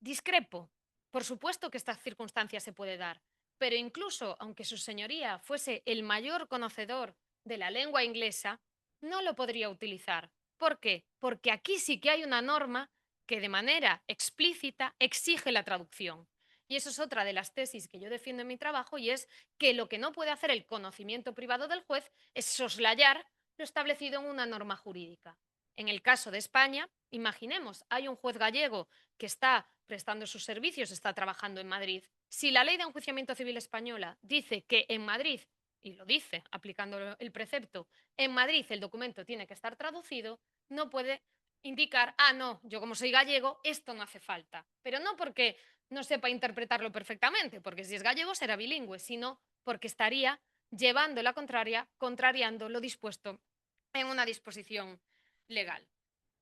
discrepo. Por supuesto que esta circunstancia se puede dar, pero incluso aunque su señoría fuese el mayor conocedor de la lengua inglesa, no lo podría utilizar. ¿Por qué? Porque aquí sí que hay una norma que de manera explícita exige la traducción. Y eso es otra de las tesis que yo defiendo en mi trabajo y es que lo que no puede hacer el conocimiento privado del juez es soslayar lo establecido en una norma jurídica. En el caso de España, imaginemos, hay un juez gallego que está prestando sus servicios, está trabajando en Madrid. Si la ley de enjuiciamiento civil española dice que en Madrid, y lo dice aplicando el precepto, en Madrid el documento tiene que estar traducido, no puede indicar, ah, no, yo como soy gallego, esto no hace falta. Pero no porque no sepa interpretarlo perfectamente, porque si es gallego será bilingüe, sino porque estaría llevando la contraria, contrariando lo dispuesto en una disposición legal.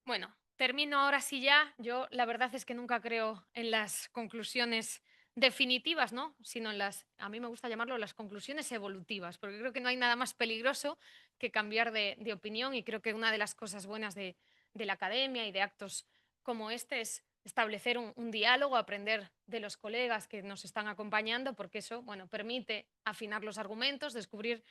Bueno, termino ahora sí ya. Yo la verdad es que nunca creo en las conclusiones definitivas, ¿no? Sino en las, a mí me gusta llamarlo las conclusiones evolutivas, porque creo que no hay nada más peligroso que cambiar de opinión y creo que una de las cosas buenas de la academia y de actos como este es establecer un diálogo, aprender de los colegas que nos están acompañando, porque eso, bueno, permite afinar los argumentos, descubrir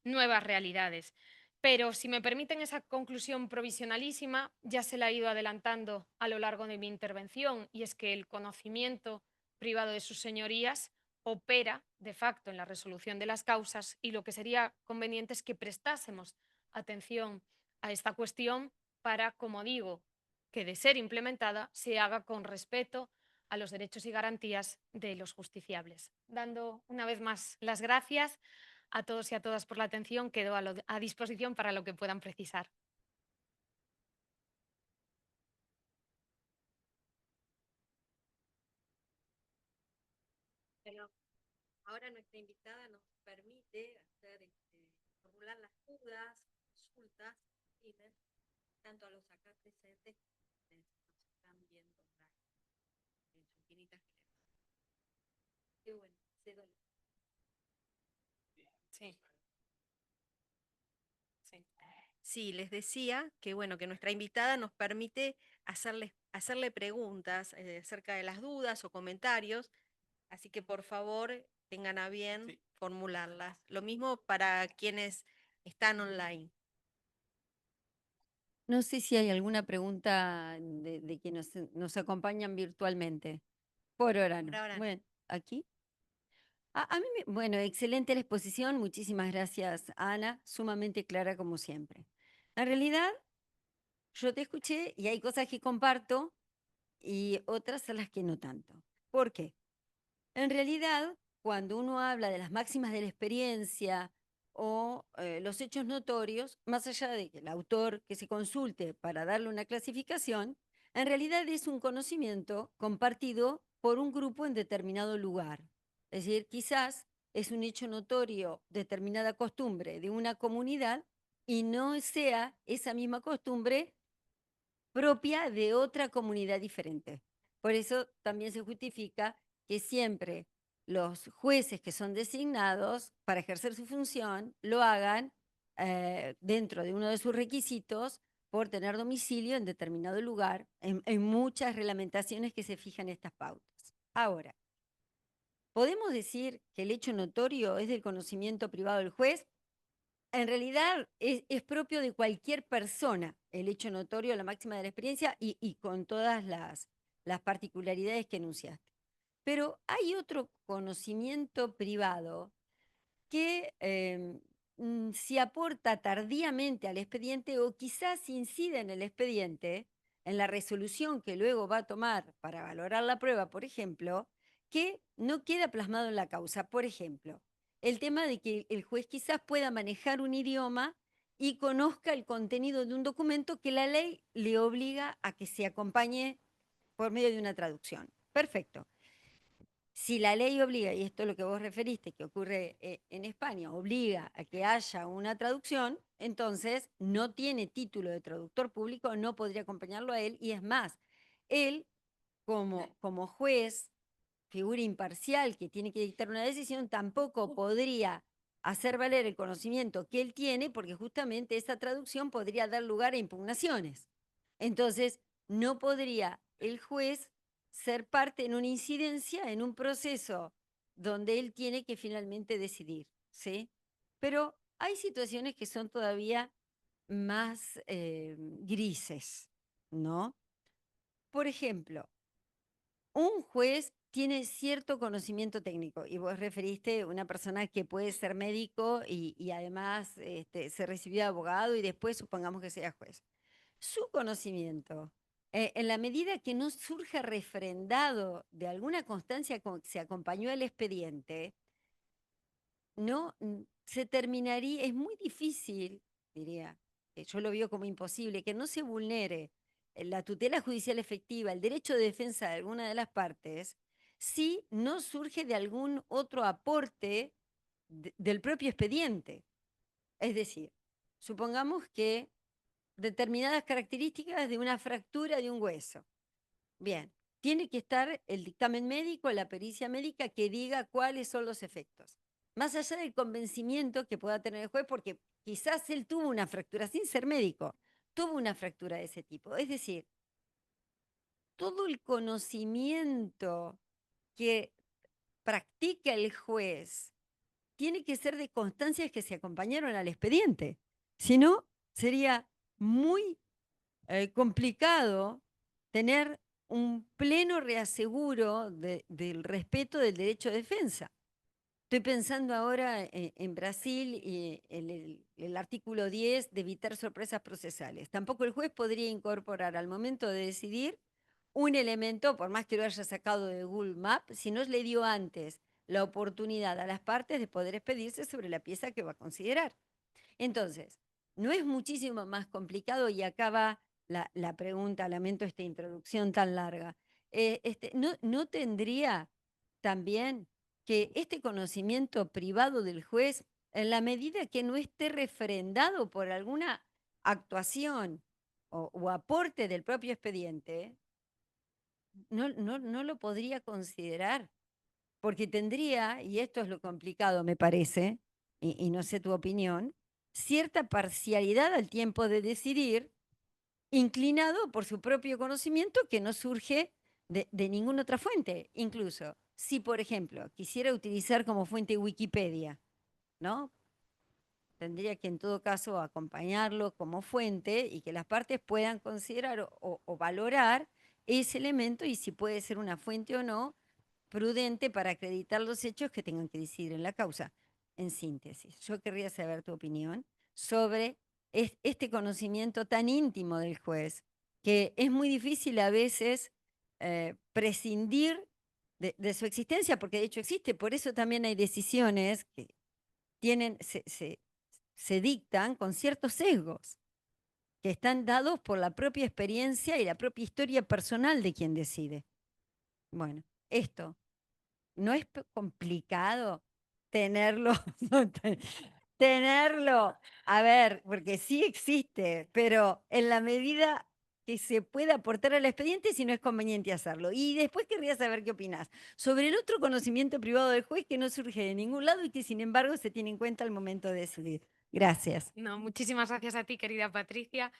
nuevas realidades. Pero si me permiten esa conclusión provisionalísima, ya se la he ido adelantando a lo largo de mi intervención, y es que el conocimiento privado de sus señorías opera de facto en la resolución de las causas y lo que sería conveniente es que prestásemos atención a esta cuestión para, como digo, que de ser implementada se haga con respeto a los derechos y garantías de los justiciables. Dando una vez más las gracias a todos y a todas por la atención. Quedo a disposición para lo que puedan precisar. Bueno, ahora nuestra invitada nos permite formular las dudas, consultas, y tanto a los acá presentes que nos están viendo en su infinitas generaciones. Qué bueno, cedo. Sí. Sí. Sí, les decía que bueno, que nuestra invitada nos permite hacerle preguntas acerca de las dudas o comentarios, así que por favor tengan a bien Sí. formularlas. Lo mismo para quienes están online. No sé si hay alguna pregunta de quienes nos acompañan virtualmente. Por ahora no. Por ahora no. Bueno, aquí. A mí, bueno, excelente la exposición. Muchísimas gracias, Ana. Sumamente clara como siempre. En realidad, yo te escuché y hay cosas que comparto y otras a las que no tanto. ¿Por qué? En realidad, cuando uno habla de las máximas de la experiencia o los hechos notorios, más allá de que el autor que se consulte para darle una clasificación, en realidad es un conocimiento compartido por un grupo en determinado lugar. Es decir, quizás es un hecho notorio, determinada costumbre de una comunidad y no sea esa misma costumbre propia de otra comunidad diferente. Por eso también se justifica que siempre los jueces que son designados para ejercer su función lo hagan dentro de uno de sus requisitos por tener domicilio en determinado lugar, en muchas reglamentaciones que se fijan estas pautas. Ahora, ¿podemos decir que el hecho notorio es del conocimiento privado del juez? En realidad es propio de cualquier persona el hecho notorio, la máxima de la experiencia y con todas las particularidades que enunciaste. Pero hay otro conocimiento privado que si aporta tardíamente al expediente o quizás incide en el expediente, en la resolución que luego va a tomar para valorar la prueba, por ejemplo, que no queda plasmado en la causa. Por ejemplo, el tema de que el juez quizás pueda manejar un idioma y conozca el contenido de un documento que la ley le obliga a que se acompañe por medio de una traducción. Perfecto. Si la ley obliga, y esto es lo que vos referiste, que ocurre en España, obliga a que haya una traducción, entonces no tiene título de traductor público, no podría acompañarlo a él, y es más, él como juez, figura imparcial que tiene que dictar una decisión, tampoco podría hacer valer el conocimiento que él tiene, porque justamente esa traducción podría dar lugar a impugnaciones. Entonces, no podría el juez ser parte en una incidencia, en un proceso donde él tiene que finalmente decidir, ¿sí? Pero hay situaciones que son todavía más grises, ¿no? Por ejemplo, un juez tiene cierto conocimiento técnico y vos referiste a una persona que puede ser médico y además se recibió de abogado y después supongamos que sea juez. Su conocimiento En la medida que no surja refrendado de alguna constancia que se acompañó al expediente, no se terminaría, es muy difícil, diría, yo lo veo como imposible, que no se vulnere la tutela judicial efectiva, el derecho de defensa de alguna de las partes, si no surge de algún otro aporte del propio expediente. Es decir, supongamos que determinadas características de una fractura de un hueso. Bien, tiene que estar el dictamen médico, la pericia médica que diga cuáles son los efectos. Más allá del convencimiento que pueda tener el juez, porque quizás él tuvo una fractura, sin ser médico, tuvo una fractura de ese tipo. Es decir, todo el conocimiento que practica el juez tiene que ser de constancias que se acompañaron al expediente. Si no, sería muy complicado tener un pleno reaseguro del respeto del derecho de defensa. Estoy pensando ahora en Brasil y en el artículo 10 de evitar sorpresas procesales. Tampoco el juez podría incorporar al momento de decidir un elemento, por más que lo haya sacado de Google Maps, si no le dio antes la oportunidad a las partes de poder expedirse sobre la pieza que va a considerar. Entonces, ¿no es muchísimo más complicado? Y acá va la pregunta, lamento esta introducción tan larga. ¿No tendría también que este conocimiento privado del juez, en la medida que no esté refrendado por alguna actuación o aporte del propio expediente, no lo podría considerar? Porque tendría, y esto es lo complicado me parece, y no sé tu opinión, cierta parcialidad al tiempo de decidir, inclinado por su propio conocimiento que no surge de ninguna otra fuente. Incluso, si por ejemplo quisiera utilizar como fuente Wikipedia, ¿no? Tendría que en todo caso acompañarlo como fuente y que las partes puedan considerar o valorar ese elemento y si puede ser una fuente o no prudente para acreditar los hechos que tengan que decidir en la causa. En síntesis, yo querría saber tu opinión sobre este conocimiento tan íntimo del juez, que es muy difícil a veces prescindir de su existencia, porque de hecho existe, por eso también hay decisiones que tienen, se dictan con ciertos sesgos, que están dados por la propia experiencia y la propia historia personal de quien decide. Bueno, esto no es complicado tenerlo, tenerlo, a ver, porque sí existe, pero en la medida que se pueda aportar al expediente si no es conveniente hacerlo. Y después querría saber qué opinás sobre el otro conocimiento privado del juez que no surge de ningún lado y que sin embargo se tiene en cuenta al momento de decidir. Gracias. No, muchísimas gracias a ti, querida Patricia,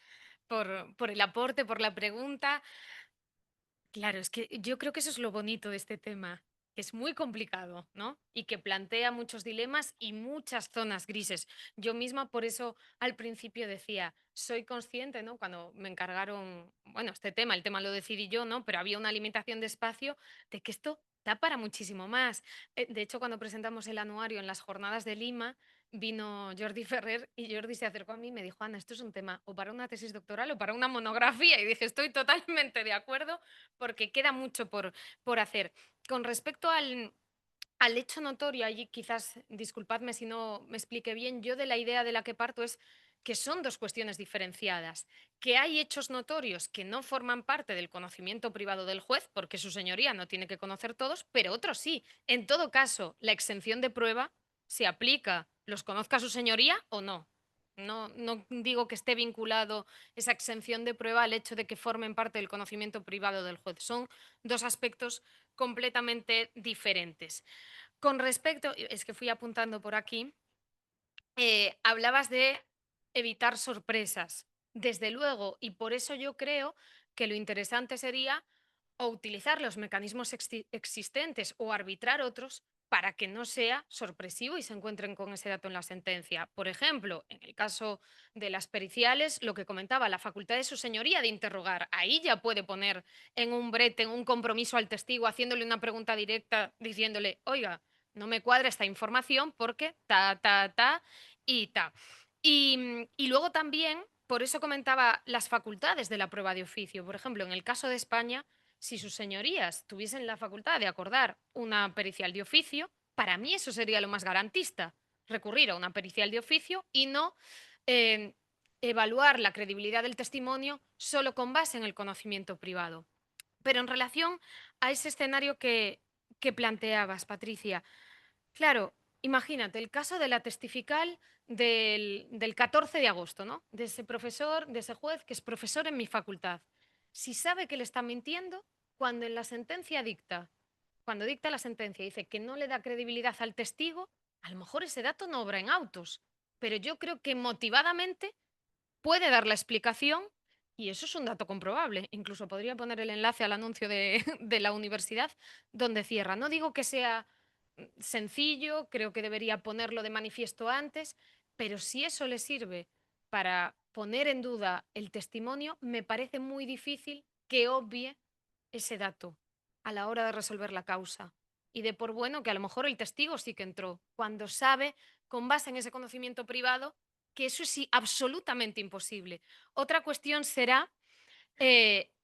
por el aporte, por la pregunta. Claro, es que yo creo que eso es lo bonito de este tema, que es muy complicado, ¿no? Y que plantea muchos dilemas y muchas zonas grises. Yo misma por eso al principio decía, soy consciente, ¿no? Cuando me encargaron, bueno, este tema, el tema lo decidí yo, ¿no? Pero había una limitación de espacio de que esto da para muchísimo más. De hecho, cuando presentamos el anuario en las jornadas de Lima, vino Jordi Ferrer y Jordi se acercó a mí y me dijo, Ana, esto es un tema o para una tesis doctoral o para una monografía. Y dije, estoy totalmente de acuerdo porque queda mucho por hacer. Con respecto al hecho notorio, allí quizás, disculpadme si no me expliqué bien, yo de la idea de la que parto es que son dos cuestiones diferenciadas, que hay hechos notorios que no forman parte del conocimiento privado del juez, porque su señoría no tiene que conocer todos, pero otros sí. En todo caso, la exención de prueba se aplica, los conozca su señoría o no. No digo que esté vinculado esa exención de prueba al hecho de que formen parte del conocimiento privado del juez. Son dos aspectos completamente diferentes. Con respecto, es que fui apuntando por aquí, hablabas de evitar sorpresas. Desde luego, y por eso yo creo que lo interesante sería o utilizar los mecanismos existentes o arbitrar otros para que no sea sorpresivo y se encuentren con ese dato en la sentencia. Por ejemplo, en el caso de las periciales, lo que comentaba, la facultad de su señoría de interrogar, ahí ya puede poner en un brete, en un compromiso al testigo, haciéndole una pregunta directa, diciéndole, oiga, no me cuadra esta información porque ta, ta, ta y ta. Y luego también por eso comentaba las facultades de la prueba de oficio. Por ejemplo, en el caso de España, si sus señorías tuviesen la facultad de acordar una pericial de oficio, para mí eso sería lo más garantista, recurrir a una pericial de oficio y no eh, evaluar la credibilidad del testimonio solo con base en el conocimiento privado. Pero en relación a ese escenario que planteabas, Patricia, claro, imagínate el caso de la testifical del 14 de agosto, ¿no? De ese profesor, de ese juez que es profesor en mi facultad. Si sabe que le está mintiendo, cuando en la sentencia dicta, cuando dicta la sentencia dice que no le da credibilidad al testigo, a lo mejor ese dato no obra en autos, pero yo creo que motivadamente puede dar la explicación y eso es un dato comprobable. Incluso podría poner el enlace al anuncio de, de la universidad donde cierra. No digo que sea sencillo, creo que debería ponerlo de manifiesto antes, pero si eso le sirve para poner en duda el testimonio, me parece muy difícil que obvie ese dato a la hora de resolver la causa. Y de por bueno que a lo mejor el testigo sí que entró, cuando sabe, con base en ese conocimiento privado, que eso es absolutamente imposible. Otra cuestión será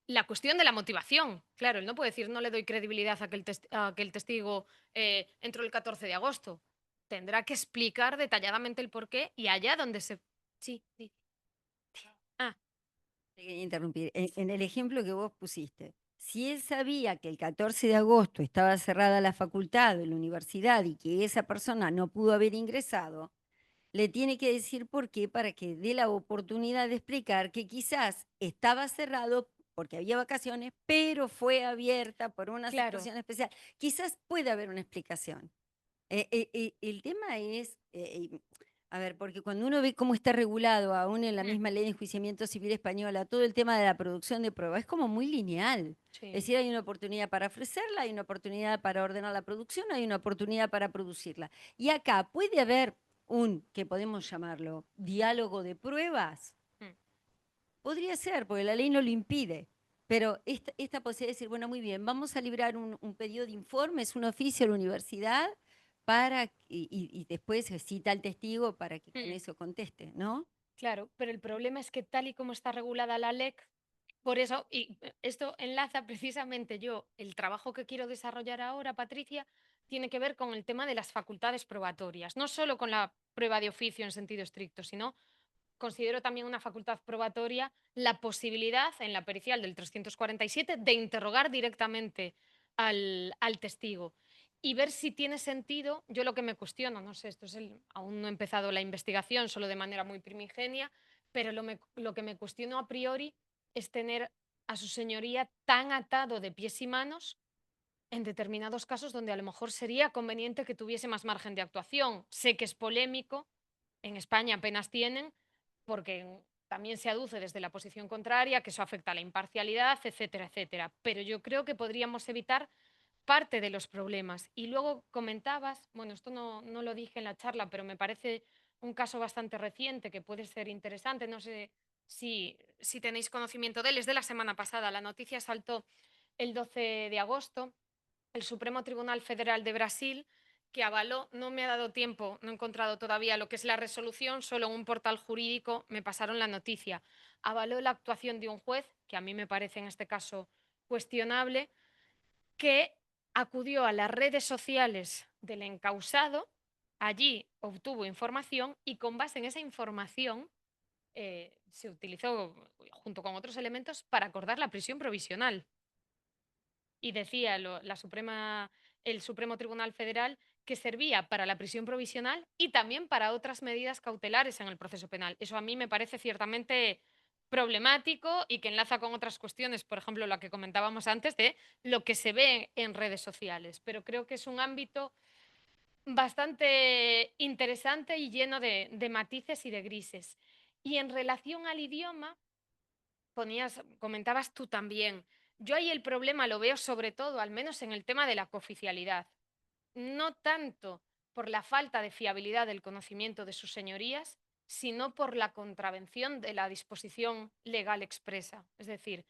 la cuestión de la motivación. Claro, él no puede decir no le doy credibilidad a que el testigo entró el 14 de agosto. Tendrá que explicar detalladamente el porqué y allá donde se... Sí, sí. Ah, Te quería interrumpir. En el ejemplo que vos pusiste, si él sabía que el 14 de agosto estaba cerrada la facultad o la universidad y que esa persona no pudo haber ingresado, le tiene que decir por qué para que dé la oportunidad de explicar que quizás estaba cerrado porque había vacaciones, pero fue abierta por una claro, situación especial. Quizás puede haber una explicación. El tema es, a ver, porque cuando uno ve cómo está regulado, aún en la mm, misma ley de enjuiciamiento civil española, todo el tema de la producción de pruebas es como muy lineal. Es sí. decir, hay una oportunidad para ofrecerla, hay una oportunidad para ordenar la producción, hay una oportunidad para producirla. Y acá puede haber un, que podemos llamarlo, diálogo de pruebas. Mm. Podría ser, porque la ley no lo impide. Pero esta posibilidad de decir, bueno, muy bien, vamos a librar un pedido de informes, un oficio a la universidad, para, y después se cita al testigo para que con Mm. eso conteste, ¿no? Claro, pero el problema es que tal y como está regulada la LEC, por eso, y esto enlaza precisamente yo, el trabajo que quiero desarrollar ahora, Patricia, tiene que ver con el tema de las facultades probatorias, no solo con la prueba de oficio en sentido estricto, sino considero también una facultad probatoria la posibilidad en la pericial del 347 de interrogar directamente al testigo y ver si tiene sentido. Yo lo que me cuestiono, no sé, aún no he empezado la investigación, solo de manera muy primigenia, pero lo que me cuestiono a priori es tener a su señoría tan atado de pies y manos en determinados casos donde a lo mejor sería conveniente que tuviese más margen de actuación. Sé que es polémico, en España apenas tienen, porque también se aduce desde la posición contraria que eso afecta a la imparcialidad, etcétera, etcétera. Pero yo creo que podríamos evitar parte de los problemas. Y luego comentabas, bueno, esto no lo dije en la charla, pero me parece un caso bastante reciente que puede ser interesante. No sé si tenéis conocimiento de él. Es de la semana pasada. La noticia saltó el 12 de agosto. El Supremo Tribunal Federal de Brasil, que avaló, no me ha dado tiempo, no he encontrado todavía lo que es la resolución, solo en un portal jurídico me pasaron la noticia. Avaló la actuación de un juez, que a mí me parece en este caso cuestionable, que acudió a las redes sociales del encausado, allí obtuvo información y con base en esa información se utilizó, junto con otros elementos, para acordar la prisión provisional. Y decía el Supremo Tribunal Federal que servía para la prisión provisional y también para otras medidas cautelares en el proceso penal. Eso a mí me parece ciertamente problemático y que enlaza con otras cuestiones, por ejemplo, la que comentábamos antes de lo que se ve en redes sociales. Pero creo que es un ámbito bastante interesante y lleno de matices y de grises. Y en relación al idioma, comentabas tú también. Yo ahí el problema lo veo sobre todo, al menos en el tema de la cooficialidad. No tanto por la falta de fiabilidad del conocimiento de sus señorías, sino por la contravención de la disposición legal expresa. Es decir,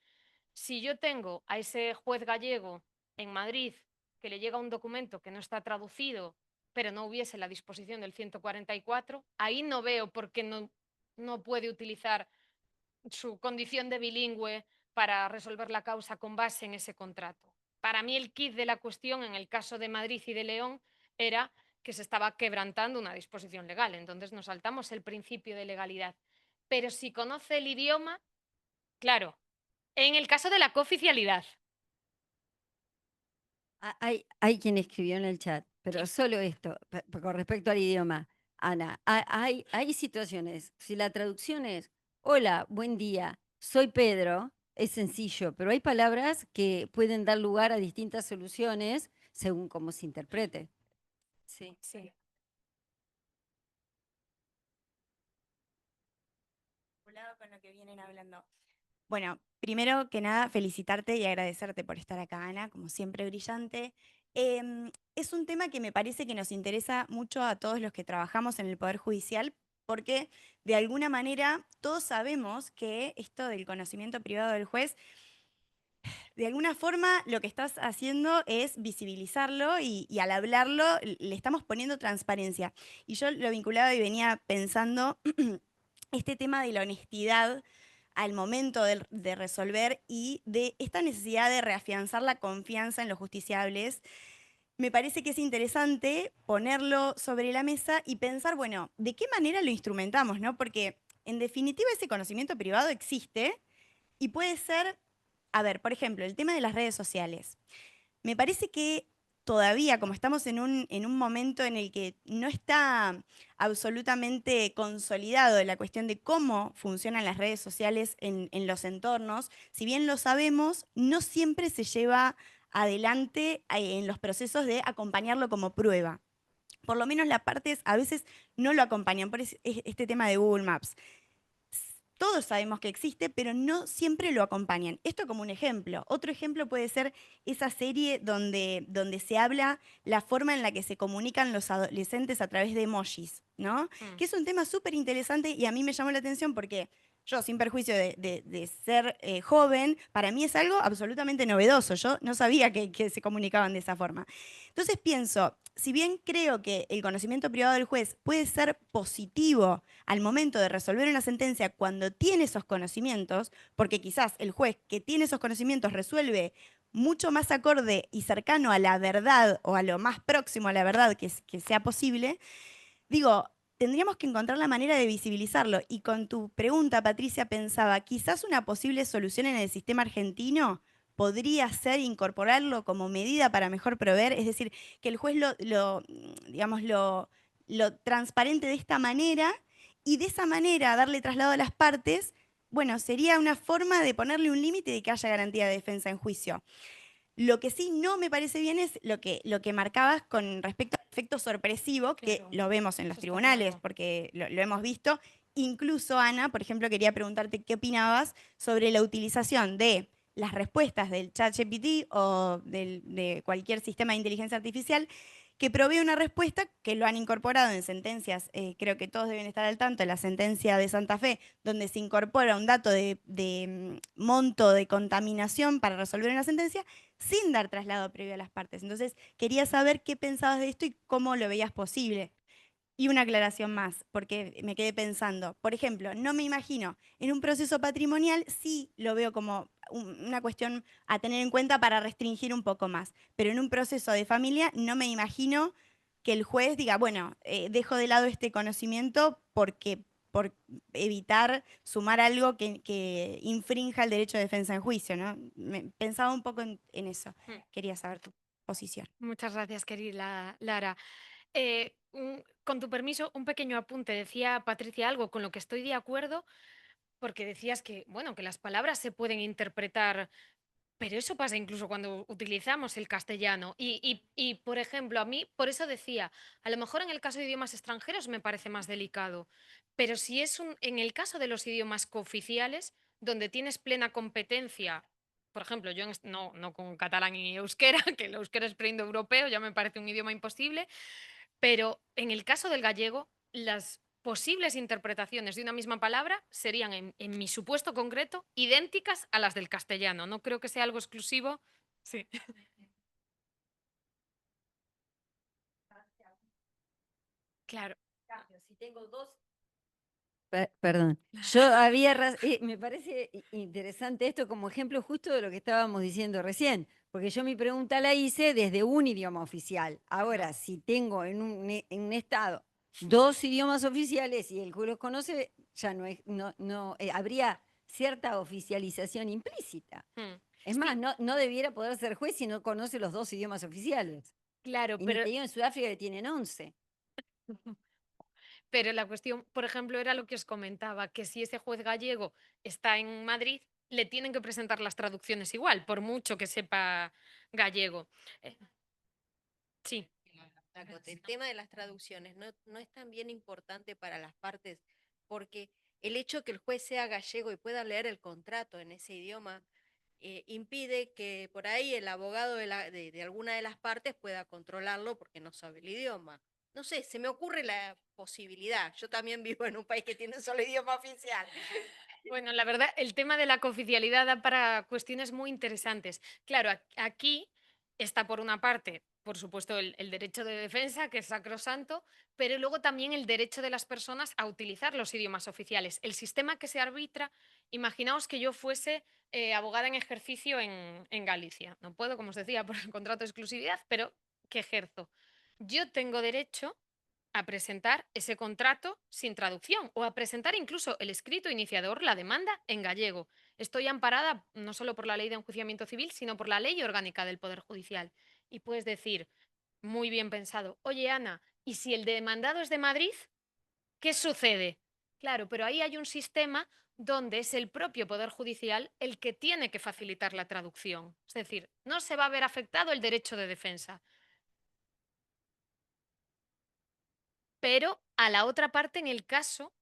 si yo tengo a ese juez gallego en Madrid que le llega un documento que no está traducido, pero no hubiese la disposición del 144, ahí no veo por qué no puede utilizar su condición de bilingüe para resolver la causa con base en ese contrato. Para mí el quid de la cuestión en el caso de Madrid y de León era que se estaba quebrantando una disposición legal, entonces nos saltamos el principio de legalidad. Pero si conoce el idioma, claro, en el caso de la cooficialidad. Hay quien escribió en el chat, pero solo esto, con respecto al idioma, Ana, hay situaciones, si la traducción es, hola, buen día, soy Pedro, es sencillo, pero hay palabras que pueden dar lugar a distintas soluciones según cómo se interprete. Sí. Sí. Con lo que vienen hablando. Bueno, primero que nada, felicitarte y agradecerte por estar acá, Ana, como siempre brillante. Es un tema que me parece que nos interesa mucho a todos los que trabajamos en el Poder Judicial, porque de alguna manera todos sabemos que esto del conocimiento privado del juez, de alguna forma lo que estás haciendo es visibilizarlo y al hablarlo le estamos poniendo transparencia. Y yo lo vinculaba y venía pensando este tema de la honestidad al momento de resolver y de esta necesidad de reafianzar la confianza en los justiciables. Me parece que es interesante ponerlo sobre la mesa y pensar, bueno, ¿de qué manera lo instrumentamos, no? Porque en definitiva ese conocimiento privado existe y puede ser, a ver, por ejemplo, el tema de las redes sociales. Me parece que todavía, como estamos en un momento en el que no está absolutamente consolidado la cuestión de cómo funcionan las redes sociales en los entornos, si bien lo sabemos, no siempre se lleva adelante en los procesos de acompañarlo como prueba. Por lo menos las partes a veces no lo acompañan, por este tema de Google Maps. Todos sabemos que existe, pero no siempre lo acompañan. Esto como un ejemplo. Otro ejemplo puede ser esa serie donde se habla la forma en la que se comunican los adolescentes a través de emojis, ¿no? Que es un tema súper interesante y a mí me llamó la atención porque yo, sin perjuicio de ser joven, para mí es algo absolutamente novedoso. Yo no sabía que se comunicaban de esa forma. Entonces pienso, si bien creo que el conocimiento privado del juez puede ser positivo al momento de resolver una sentencia cuando tiene esos conocimientos, porque quizás el juez que tiene esos conocimientos resuelve mucho más acorde y cercano a la verdad o a lo más próximo a la verdad que sea posible, digo, tendríamos que encontrar la manera de visibilizarlo. Y con tu pregunta, Patricia, pensaba, quizás una posible solución en el sistema argentino podría ser incorporarlo como medida para mejor proveer, es decir, que el juez digamos, lo transparente de esta manera y de esa manera darle traslado a las partes, bueno, sería una forma de ponerle un límite de que haya garantía de defensa en juicio. Lo que sí no me parece bien es lo que marcabas con respecto al efecto sorpresivo, que Claro, lo vemos en los eso está tribunales, claro. porque lo hemos visto. Incluso, Ana, por ejemplo, quería preguntarte qué opinabas sobre la utilización de las respuestas del ChatGPT o de cualquier sistema de inteligencia artificial que provee una respuesta que lo han incorporado en sentencias, creo que todos deben estar al tanto, la sentencia de Santa Fe, donde se incorpora un dato de monto de contaminación para resolver una sentencia, sin dar traslado previo a las partes. Entonces, quería saber qué pensabas de esto y cómo lo veías posible. Y una aclaración más, porque me quedé pensando, por ejemplo, no me imagino, en un proceso patrimonial sí lo veo como una cuestión a tener en cuenta para restringir un poco más, pero en un proceso de familia no me imagino que el juez diga, bueno, dejo de lado este conocimiento por evitar sumar algo que infrinja el derecho de defensa en juicio, ¿no? Pensaba un poco en eso. Quería saber tu posición. Muchas gracias, querida Lara. Con tu permiso, un pequeño apunte. Decía Patricia algo con lo que estoy de acuerdo, porque decías que, bueno, que las palabras se pueden interpretar, pero eso pasa incluso cuando utilizamos el castellano. Por ejemplo, a mí, por eso decía, a lo mejor en el caso de idiomas extranjeros me parece más delicado, pero si es en el caso de los idiomas cooficiales, donde tienes plena competencia. Por ejemplo, yo no con catalán y euskera, que el euskera es preindoeuropeo, ya me parece un idioma imposible, pero en el caso del gallego, las posibles interpretaciones de una misma palabra serían, en mi supuesto concreto, idénticas a las del castellano. No creo que sea algo exclusivo. Sí. Claro. Si tengo dos Perdón. Yo había, me parece interesante esto como ejemplo justo de lo que estábamos diciendo recién, porque yo mi pregunta la hice desde un idioma oficial. Ahora, si tengo en un estado 2 idiomas oficiales y el que los conoce, ya no es, no, habría cierta oficialización implícita. Es más, no debiera poder ser juez si no conoce los 2 idiomas oficiales. Claro, Y ni te digo en Sudáfrica que tienen 11. pero la cuestión, por ejemplo, era lo que os comentaba, que si ese juez gallego está en Madrid, le tienen que presentar las traducciones igual, por mucho que sepa gallego. Eh, sí. El tema de las traducciones no es tan bien importante para las partes, porque el hecho que el juez sea gallego y pueda leer el contrato en ese idioma impide que por ahí el abogado de alguna de las partes pueda controlarlo porque no sabe el idioma. No sé, se me ocurre la posibilidad. Yo también vivo en un país que tiene un solo idioma oficial. Bueno, la verdad, el tema de la cooficialidad da para cuestiones muy interesantes. Claro, aquí está por una parte, por supuesto, el derecho de defensa, que es sacrosanto, pero luego también el derecho de las personas a utilizar los idiomas oficiales. El sistema que se arbitra, imaginaos que yo fuese abogada en ejercicio en Galicia. No puedo, como os decía, por el contrato de exclusividad, pero que ejerzo. Yo tengo derecho a presentar ese contrato sin traducción o a presentar incluso el escrito iniciador, la demanda en gallego. Estoy amparada no solo por la ley de enjuiciamiento civil, sino por la ley orgánica del Poder Judicial. Y puedes decir, muy bien pensado, oye Ana, ¿y si el demandado es de Madrid? ¿Qué sucede? Claro, pero ahí hay un sistema donde es el propio Poder Judicial el que tiene que facilitar la traducción. Es decir, no se va a ver afectado el derecho de defensa. Pero a la otra parte en el caso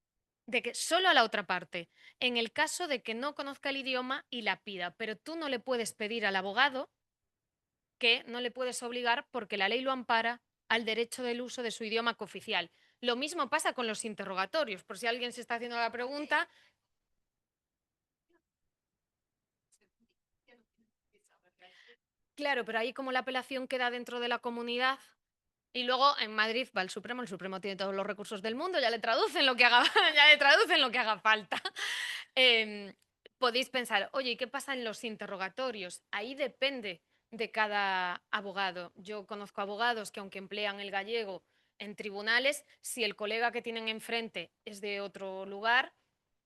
de que solo a la otra parte, en el caso de que no conozca el idioma y la pida, pero tú no le puedes pedir al abogado que no le puedes obligar porque la ley lo ampara al derecho del uso de su idioma cooficial. Lo mismo pasa con los interrogatorios, por si alguien se está haciendo la pregunta. Claro, pero ahí como la apelación queda dentro de la comunidad, y luego en Madrid va el Supremo tiene todos los recursos del mundo, ya le traducen lo que haga, ya le traducen lo que haga falta. Em, Podéis pensar, oye, ¿y qué pasa en los interrogatorios? Ahí depende de cada abogado. Yo conozco abogados que aunque emplean el gallego en tribunales, si el colega que tienen enfrente es de otro lugar,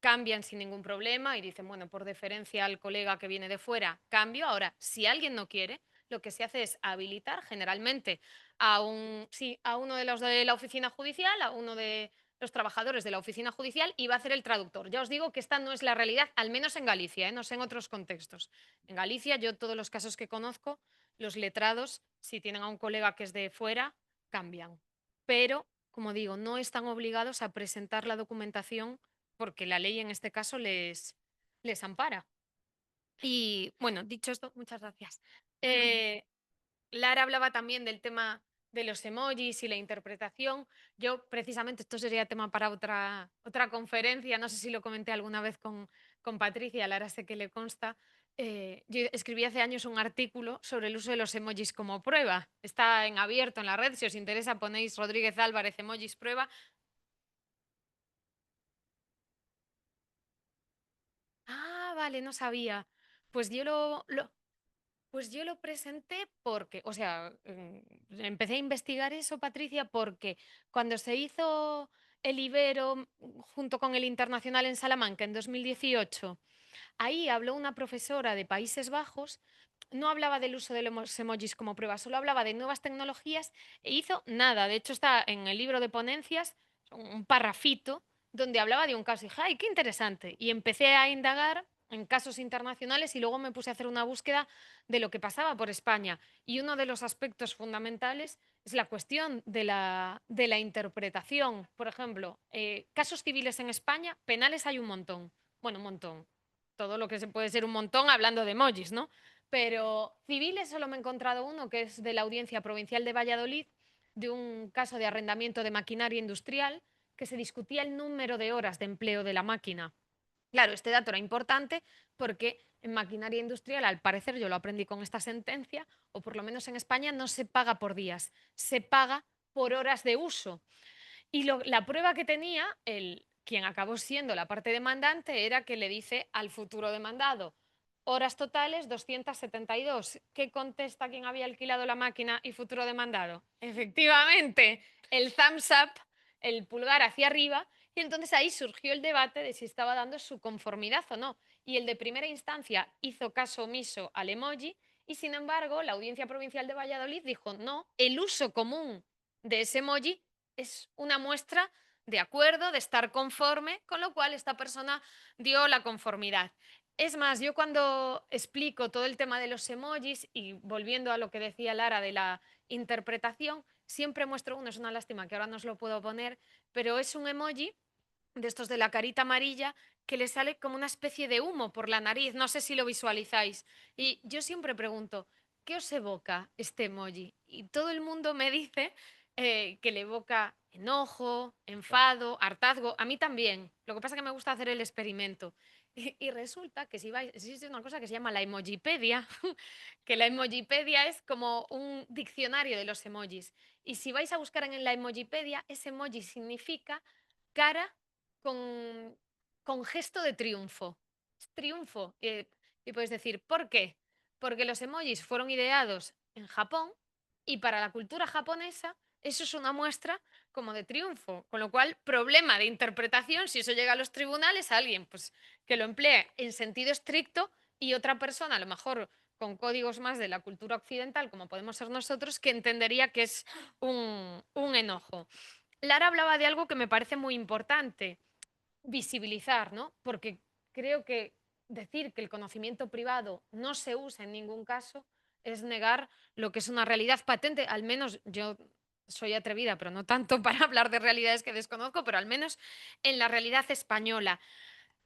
cambian sin ningún problema y dicen, bueno, por deferencia al colega que viene de fuera, cambio. Ahora, si alguien no quiere, lo que se hace es habilitar generalmente a uno de los de la oficina judicial, a uno de los trabajadores de la oficina judicial y va a hacer el traductor. Ya os digo que esta no es la realidad, al menos en Galicia, no sé en otros contextos. En Galicia, yo todos los casos que conozco, los letrados, si tienen a un colega que es de fuera, cambian. Pero, como digo, no están obligados a presentar la documentación porque la ley en este caso les ampara. Y bueno, dicho esto, muchas gracias. Lara hablaba también del tema de los emojis y la interpretación. Yo, precisamente, esto sería tema para otra conferencia, no sé si lo comenté alguna vez con Patricia, Lara sé que le consta. Yo escribí hace años un artículo sobre el uso de los emojis como prueba. Está en abierto en la red, si os interesa ponéis Rodríguez Álvarez emojis prueba. Ah, vale, no sabía. Pues yo lo presenté porque, o sea, empecé a investigar eso, Patricia, porque cuando se hizo el Ibero junto con el Internacional en Salamanca en 2018, ahí habló una profesora de Países Bajos, no hablaba del uso de los emojis como prueba, solo hablaba de nuevas tecnologías e hizo nada. De hecho, está en el libro de ponencias un parrafito donde hablaba de un caso y dije, ¡ay, qué interesante! Y empecé a indagar en casos internacionales y luego me puse a hacer una búsqueda de lo que pasaba por España. Y uno de los aspectos fundamentales es la cuestión de la interpretación. Por ejemplo, casos civiles en España, penales hay un montón. Bueno, un montón. Todo lo que se puede ser un montón hablando de emojis, ¿no? Pero civiles solo me he encontrado uno que es de la Audiencia Provincial de Valladolid, de un caso de arrendamiento de maquinaria industrial, que se discutía el número de horas de empleo de la máquina. Claro, este dato era importante porque en maquinaria industrial, al parecer, yo lo aprendí con esta sentencia, o por lo menos en España, no se paga por días, se paga por horas de uso. Y la prueba que tenía quien acabó siendo la parte demandante era que le dice al futuro demandado, horas totales 272. ¿Qué contesta quien había alquilado la máquina y futuro demandado? Efectivamente, el thumbs up, el pulgar hacia arriba, y entonces ahí surgió el debate de si estaba dando su conformidad o no. Y el de primera instancia hizo caso omiso al emoji y, sin embargo, la Audiencia Provincial de Valladolid dijo no, el uso común de ese emoji es una muestra de acuerdo, de estar conforme, con lo cual esta persona dio la conformidad. Es más, yo cuando explico todo el tema de los emojis y volviendo a lo que decía Lara de la interpretación, siempre muestro uno, es una lástima que ahora no os lo puedo poner, pero es un emoji de estos de la carita amarilla que le sale como una especie de humo por la nariz, no sé si lo visualizáis. Y yo siempre pregunto, ¿qué os evoca este emoji? Y todo el mundo me dice que le evoca enojo, enfado, hartazgo, a mí también. Lo que pasa es que me gusta hacer el experimento. Y resulta que si vais, existe una cosa que se llama la emojipedia, que la emojipedia es como un diccionario de los emojis. Y si vais a buscar en la emojipedia, ese emoji significa cara con, con gesto de triunfo. Es triunfo. Y puedes decir, ¿por qué? Porque los emojis fueron ideados en Japón y para la cultura japonesa eso es una muestra como de triunfo. Con lo cual, problema de interpretación, si eso llega a los tribunales, alguien pues, que lo emplee en sentido estricto y otra persona, a lo mejor con códigos más de la cultura occidental, como podemos ser nosotros, que entendería que es un enojo. Lara hablaba de algo que me parece muy importante, visibilizar, ¿no? Porque creo que decir que el conocimiento privado no se usa en ningún caso es negar lo que es una realidad patente, al menos yo soy atrevida, pero no tanto para hablar de realidades que desconozco, pero al menos en la realidad española.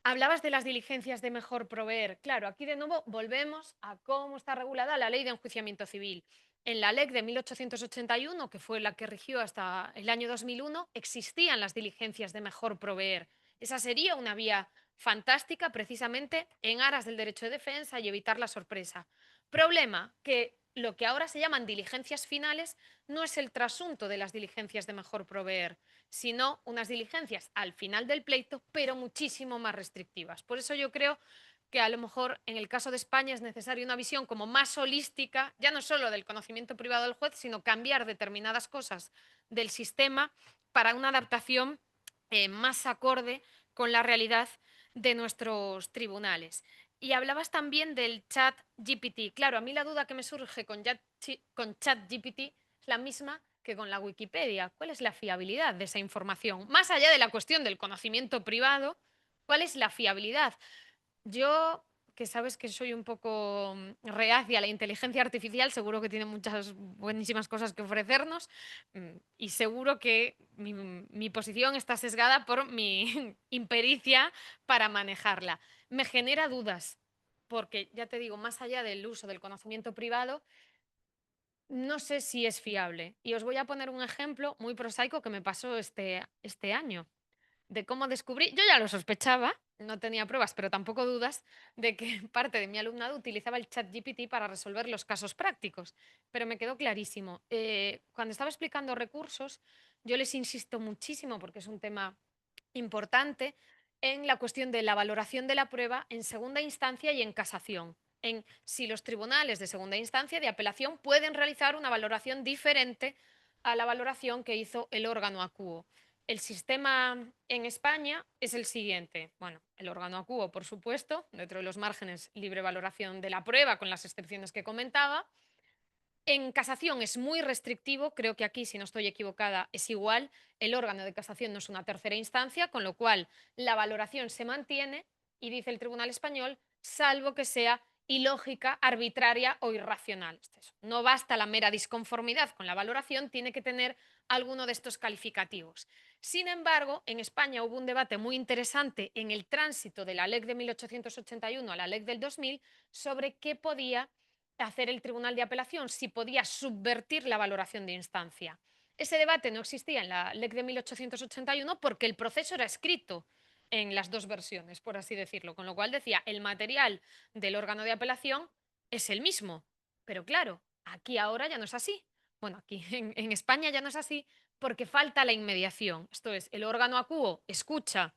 Hablabas de las diligencias de mejor proveer. Claro, aquí de nuevo volvemos a cómo está regulada la ley de enjuiciamiento civil. En la ley de 1881, que fue la que rigió hasta el año 2001, existían las diligencias de mejor proveer. Esa sería una vía fantástica precisamente en aras del derecho de defensa y evitar la sorpresa. Problema que lo que ahora se llaman diligencias finales no es el trasunto de las diligencias de mejor proveer, sino unas diligencias al final del pleito, pero muchísimo más restrictivas. Por eso yo creo que a lo mejor en el caso de España es necesaria una visión como más holística, ya no solo del conocimiento privado del juez, sino cambiar determinadas cosas del sistema para una adaptación más acorde con la realidad de nuestros tribunales. Y hablabas también del chat GPT. Claro, a mí la duda que me surge con chat GPT es la misma que con la Wikipedia. ¿Cuál es la fiabilidad de esa información? Más allá de la cuestión del conocimiento privado, ¿cuál es la fiabilidad? Yo, que sabes que soy un poco reacia a la inteligencia artificial, seguro que tiene muchas buenísimas cosas que ofrecernos y seguro que mi posición está sesgada por mi impericia para manejarla. Me genera dudas, porque ya te digo, más allá del uso del conocimiento privado, no sé si es fiable. Y os voy a poner un ejemplo muy prosaico que me pasó este año de cómo descubrí, yo ya lo sospechaba, no tenía pruebas, pero tampoco dudas, de que parte de mi alumnado utilizaba el chat GPT para resolver los casos prácticos, pero me quedó clarísimo. Cuando estaba explicando recursos, yo les insisto muchísimo, porque es un tema importante, en la cuestión de la valoración de la prueba en segunda instancia y en casación, en si los tribunales de segunda instancia de apelación pueden realizar una valoración diferente a la valoración que hizo el órgano acuo. El sistema en España es el siguiente. Bueno, el órgano acuo, por supuesto, dentro de los márgenes, libre valoración de la prueba, con las excepciones que comentaba. En casación es muy restrictivo, creo que aquí, si no estoy equivocada, es igual. El órgano de casación no es una tercera instancia, con lo cual la valoración se mantiene y dice el Tribunal Español, salvo que sea ilógica, arbitraria o irracional. No basta la mera disconformidad con la valoración, tiene que tener alguno de estos calificativos. Sin embargo, en España hubo un debate muy interesante en el tránsito de la ley de 1881 a la ley del 2000 sobre qué podía hacer el Tribunal de Apelación, si podía subvertir la valoración de instancia. Ese debate no existía en la ley de 1881 porque el proceso era escrito en las dos versiones, por así decirlo, con lo cual decía, el material del órgano de apelación es el mismo. Pero claro, aquí ahora ya no es así. Bueno, aquí en España ya no es así porque falta la inmediación. Esto es, el órgano acuo escucha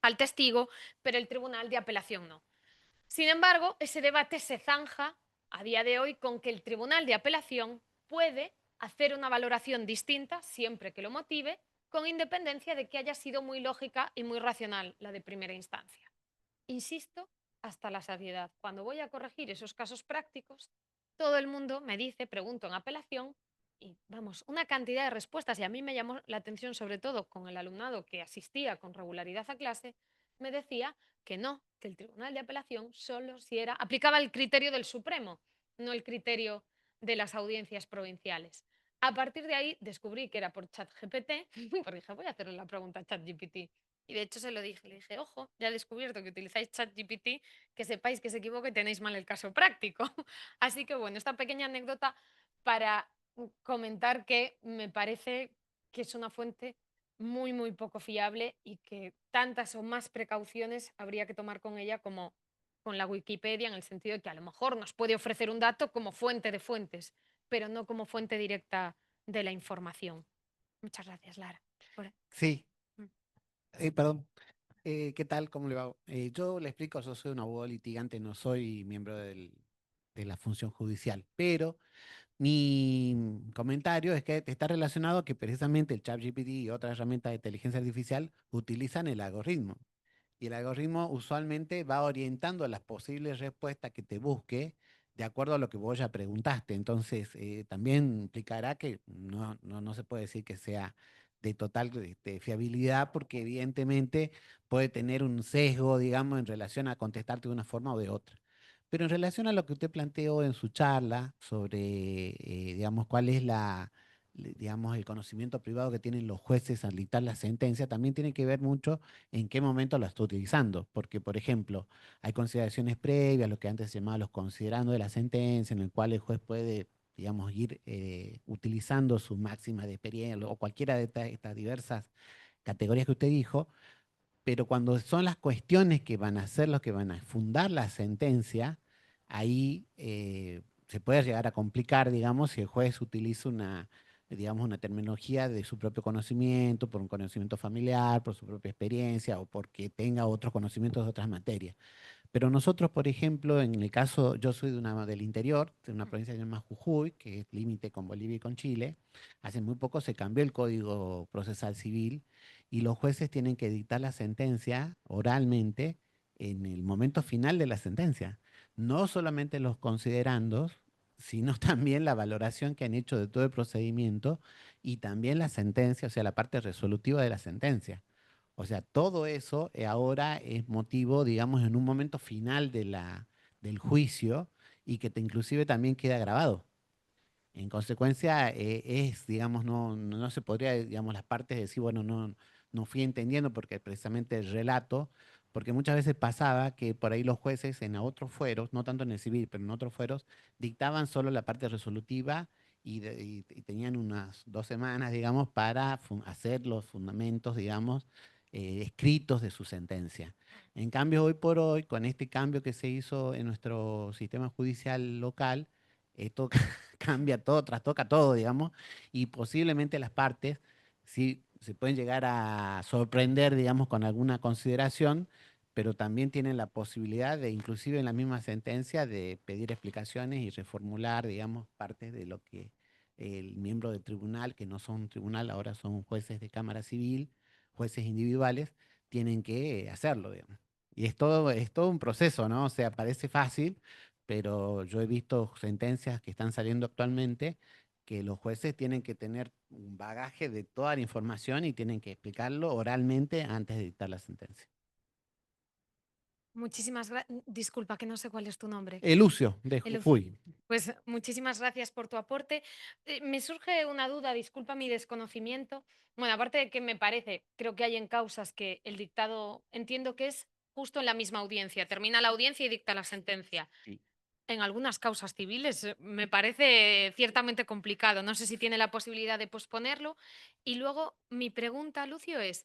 al testigo, pero el Tribunal de Apelación no. Sin embargo, ese debate se zanja a día de hoy con que el Tribunal de Apelación puede hacer una valoración distinta, siempre que lo motive, con independencia de que haya sido muy lógica y muy racional la de primera instancia. Insisto, hasta la saciedad. Cuando voy a corregir esos casos prácticos, todo el mundo me dice, pregunto en apelación, y vamos, una cantidad de respuestas, y a mí me llamó la atención sobre todo con el alumnado que asistía con regularidad a clase, me decía que no, que el Tribunal de Apelación solo si era, aplicaba el criterio del Supremo, no el criterio de las audiencias provinciales. A partir de ahí descubrí que era por ChatGPT, porque dije, voy a hacerle la pregunta a ChatGPT. Y de hecho se lo dije, le dije, ojo, ya he descubierto que utilizáis ChatGPT, que sepáis que se equivoca y tenéis mal el caso práctico. Así que bueno, esta pequeña anécdota para comentar que me parece que es una fuente muy, muy poco fiable y que tantas o más precauciones habría que tomar con ella como con la Wikipedia, en el sentido de que a lo mejor nos puede ofrecer un dato como fuente de fuentes, pero no como fuente directa de la información. Muchas gracias, Lara. Sí, Mm. perdón. ¿Qué tal? ¿Cómo le va? Yo le explico, yo soy un abogado litigante, no soy miembro de la función judicial, pero mi comentario es que está relacionado que precisamente el ChatGPT y otras herramientas de inteligencia artificial utilizan el algoritmo. Y el algoritmo usualmente va orientando las posibles respuestas que te busque de acuerdo a lo que vos ya preguntaste. Entonces, también implicará que no se puede decir que sea de total fiabilidad, porque evidentemente puede tener un sesgo, digamos, en relación a contestarte de una forma o de otra. Pero en relación a lo que usted planteó en su charla sobre, digamos, cuál es digamos, el conocimiento privado que tienen los jueces al dictar la sentencia, también tiene que ver mucho en qué momento lo está utilizando. Porque, por ejemplo, hay consideraciones previas, lo que antes se llamaba los considerando de la sentencia, en el cual el juez puede, digamos, ir utilizando su máxima de experiencia o cualquiera de estas diversas categorías que usted dijo, pero cuando son las cuestiones que van a ser los que van a fundar la sentencia, ahí se puede llegar a complicar, digamos, si el juez utiliza digamos, una terminología de su propio conocimiento, por un conocimiento familiar, por su propia experiencia o porque tenga otros conocimientos de otras materias. Pero nosotros, por ejemplo, en el caso, yo soy del interior, de una provincia que se llama Jujuy, que es límite con Bolivia y con Chile. Hace muy poco se cambió el Código Procesal Civil y los jueces tienen que dictar la sentencia oralmente en el momento final de la sentencia. No solamente los considerandos, sino también la valoración que han hecho de todo el procedimiento y también la sentencia, o sea, la parte resolutiva de la sentencia. O sea, todo eso ahora es motivo, digamos, en un momento final del juicio y que inclusive también queda grabado. En consecuencia, digamos, no se podría, digamos, las partes decir, bueno, no fui entendiendo porque precisamente el relato, porque muchas veces pasaba que por ahí los jueces en otros fueros, no tanto en el civil, pero en otros fueros, dictaban solo la parte resolutiva y tenían unas 2 semanas, digamos, para hacer los fundamentos, digamos, escritos de su sentencia. En cambio, hoy por hoy, con este cambio que se hizo en nuestro sistema judicial local, esto cambia todo, trastoca todo, digamos, y posiblemente las partes sí se pueden llegar a sorprender, digamos, con alguna consideración, pero también tienen la posibilidad de, inclusive en la misma sentencia, de pedir explicaciones y reformular, digamos, partes de lo que el miembro del tribunal, que no son tribunal, ahora son jueces de Cámara Civil, jueces individuales, tienen que hacerlo, digamos. Y es todo un proceso, ¿no? O sea, parece fácil, pero yo he visto sentencias que están saliendo actualmente que los jueces tienen que tener un bagaje de toda la información y tienen que explicarlo oralmente antes de dictar la sentencia. Muchísimas gracias. Disculpa, que no sé cuál es tu nombre. Lucio, de Elucio. Jujuy. Pues muchísimas gracias por tu aporte. Me surge una duda, disculpa mi desconocimiento. Bueno, aparte de que me parece, creo que hay en causas que el dictado, entiendo que es justo en la misma audiencia, termina la audiencia y dicta la sentencia. Sí. En algunas causas civiles me parece ciertamente complicado. No sé si tiene la posibilidad de posponerlo. Y luego mi pregunta, Lucio, es,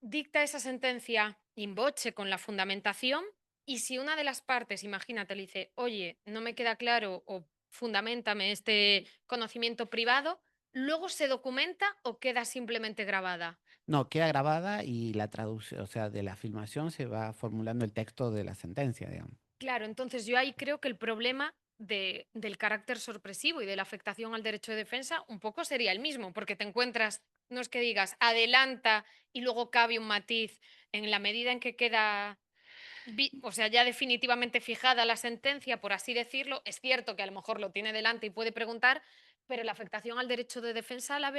dicta esa sentencia in voce con la fundamentación y si una de las partes, imagínate, le dice, oye, no me queda claro o fundamentame este conocimiento privado, ¿luego se documenta o queda simplemente grabada? No, queda grabada y la traducción, o sea, de la filmación se va formulando el texto de la sentencia, digamos. Claro, entonces yo ahí creo que el problema del carácter sorpresivo y de la afectación al derecho de defensa un poco sería el mismo, porque te encuentras, no es que digas adelanta y luego cabe un matiz en la medida en que queda, o sea, ya definitivamente fijada la sentencia, por así decirlo. Es cierto que a lo mejor lo tiene delante y puede preguntar, pero la afectación al derecho de defensa la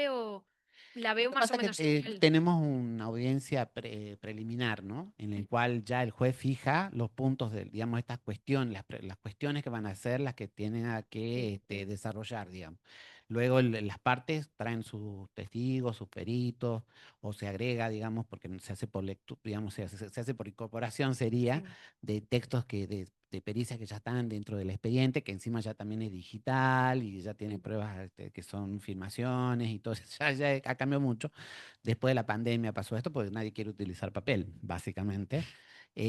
Lo veo que más o pasa es menos que igual. tenemos una audiencia preliminar, ¿no? En el cual ya el juez fija los puntos de, digamos, estas cuestiones, las cuestiones que van a ser las que tienen a que desarrollar, digamos. Luego las partes traen sus testigos, sus peritos, o se agrega, digamos, porque se hace por lectura, digamos, se hace por incorporación, sería, Sí. de textos de pericias que ya están dentro del expediente, que encima ya también es digital y ya tiene pruebas que son filmaciones y todo, ya ha cambiado mucho. Después de la pandemia pasó esto porque nadie quiere utilizar papel, básicamente.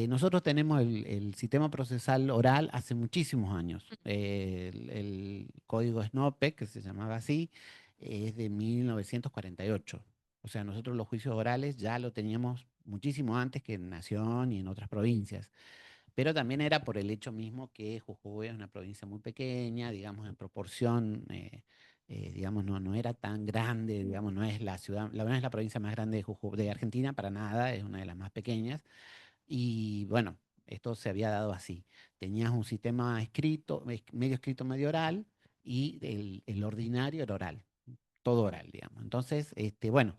Nosotros tenemos el sistema procesal oral hace muchísimos años. El código SNOPE, que se llamaba así, es de 1948. O sea, nosotros los juicios orales ya lo teníamos muchísimo antes que en Nación y en otras provincias. Pero también era por el hecho mismo que Jujuy es una provincia muy pequeña, digamos, en proporción, digamos, no era tan grande, digamos, no es la ciudad, no es la provincia más grande de Jujuy, de Argentina, para nada, es una de las más pequeñas. Y bueno, esto se había dado así. Tenías un sistema escrito, medio escrito, medio oral, y el ordinario era oral, todo oral, digamos. Entonces, bueno,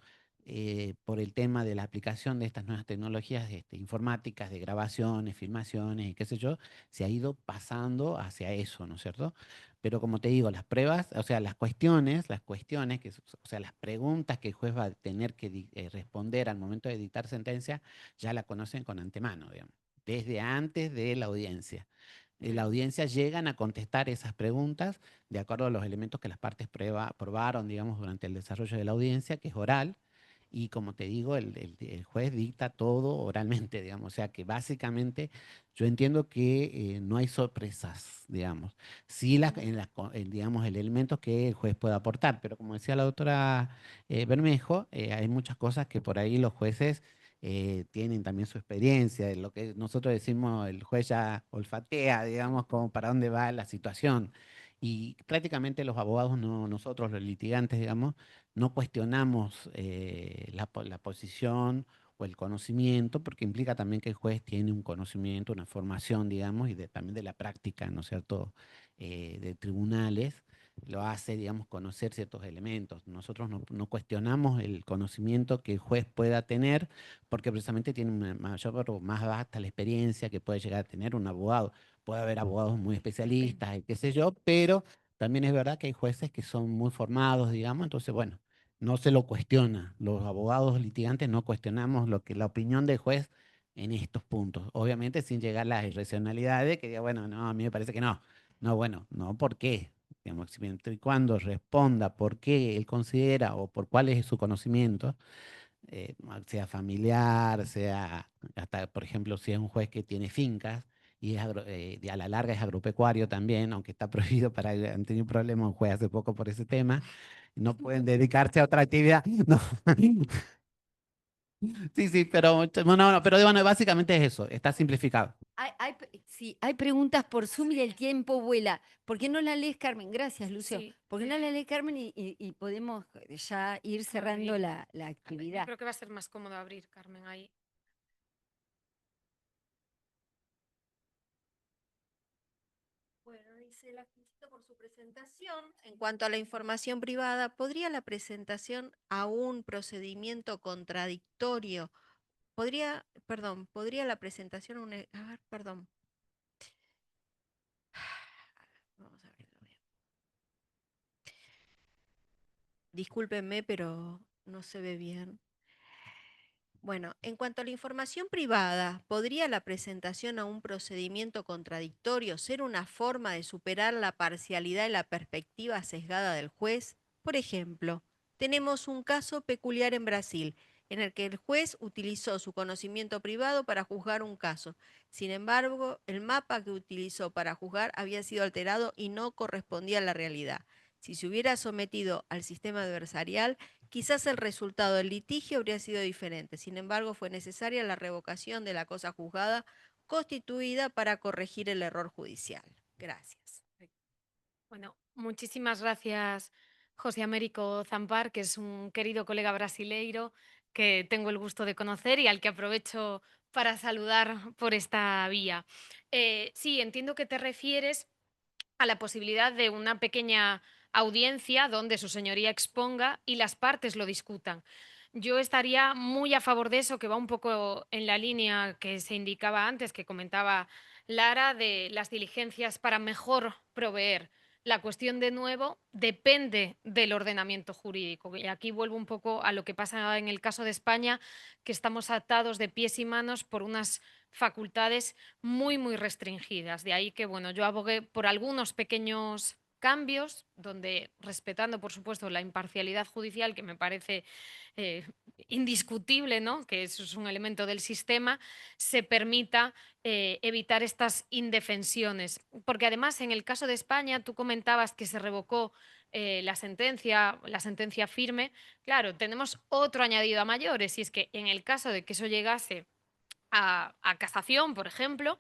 por el tema de la aplicación de estas nuevas tecnologías informáticas, de grabaciones, filmaciones y qué sé yo, se ha ido pasando hacia eso, ¿no es cierto? Pero como te digo, las pruebas, o sea, las cuestiones, o sea, las preguntas que el juez va a tener que responder al momento de dictar sentencia, ya la conocen con antemano, digamos, desde antes de la audiencia. La audiencia llegan a contestar esas preguntas de acuerdo a los elementos que las partes probaron, digamos, durante el desarrollo de la audiencia, que es oral, y como te digo, el juez dicta todo oralmente, digamos, o sea que básicamente yo entiendo que no hay sorpresas, digamos, sí digamos, el elemento que el juez puede aportar, pero como decía la doctora Bermejo, hay muchas cosas que por ahí los jueces tienen también su experiencia, de lo que nosotros decimos, el juez ya olfatea, digamos, como para dónde va la situación. Y prácticamente los abogados, nosotros los litigantes, digamos, no cuestionamos la posición o el conocimiento, porque implica también que el juez tiene un conocimiento, una formación, digamos, y también de la práctica, ¿no es cierto?, de tribunales, lo hace, digamos, conocer ciertos elementos. Nosotros no cuestionamos el conocimiento que el juez pueda tener, porque precisamente tiene una mayor o más vasta la experiencia que puede llegar a tener un abogado. Puede haber abogados muy especialistas, y qué sé yo, pero también es verdad que hay jueces que son muy formados, digamos, entonces, bueno, no se lo cuestiona. Los abogados litigantes no cuestionamos la opinión del juez en estos puntos. Obviamente sin llegar a las irracionalidades, que diga, bueno, no, a mí me parece que no. No, bueno, no, ¿por qué? Digamos, siempre y cuando responda por qué él considera o por cuál es su conocimiento, sea familiar, sea hasta, por ejemplo, si es un juez que tiene fincas y a la larga es agropecuario también, aunque está prohibido han tenido problemas un juez hace poco por ese tema, no pueden dedicarse a otra actividad. No. Sí, sí, pero no, pero bueno, básicamente es eso, está simplificado. Sí, hay preguntas por Zoom y el tiempo vuela. ¿Por qué no la lees, Carmen? Gracias, Lucio. Sí, ¿Por qué no la lees, Carmen? Y podemos ya ir cerrando abrir. la Yo actividad. creo que va a ser más cómodo abrir, Carmen, ahí. Bueno, dice, la felicito por su presentación. En cuanto a la información privada, ¿podría la presentación a un procedimiento contradictorio? ¿Podría la presentación a un, a ver, perdón. Vamos a verlo bien. Discúlpenme, pero no se ve bien. Bueno, en cuanto a la información privada, ¿podría la presentación a un procedimiento contradictorio ser una forma de superar la parcialidad y la perspectiva sesgada del juez? Por ejemplo, tenemos un caso peculiar en Brasil, en el que el juez utilizó su conocimiento privado para juzgar un caso. Sin embargo, el mapa que utilizó para juzgar había sido alterado y no correspondía a la realidad. Si se hubiera sometido al sistema adversarial, quizás el resultado del litigio habría sido diferente. Sin embargo, fue necesaria la revocación de la cosa juzgada constituida para corregir el error judicial. Gracias. Bueno, muchísimas gracias, José Américo Zampar, que es un querido colega brasileiro que tengo el gusto de conocer y al que aprovecho para saludar por esta vía. Sí, entiendo que te refieres a la posibilidad de una pequeña audiencia donde su señoría exponga y las partes lo discutan. Yo estaría muy a favor de eso, que va un poco en la línea que se indicaba antes, que comentaba Lara, de las diligencias para mejor proveer. La cuestión, de nuevo, depende del ordenamiento jurídico. Y aquí vuelvo un poco a lo que pasa en el caso de España, que estamos atados de pies y manos por unas facultades muy, muy restringidas. De ahí que, bueno, yo abogué por algunos pequeños cambios, donde, respetando, por supuesto, la imparcialidad judicial, que me parece eh, indiscutible, ¿no?, que eso es un elemento del sistema, se permita evitar estas indefensiones. Porque además, en el caso de España, tú comentabas que se revocó la sentencia firme. Claro, tenemos otro añadido a mayores, y es que en el caso de que eso llegase a casación, por ejemplo,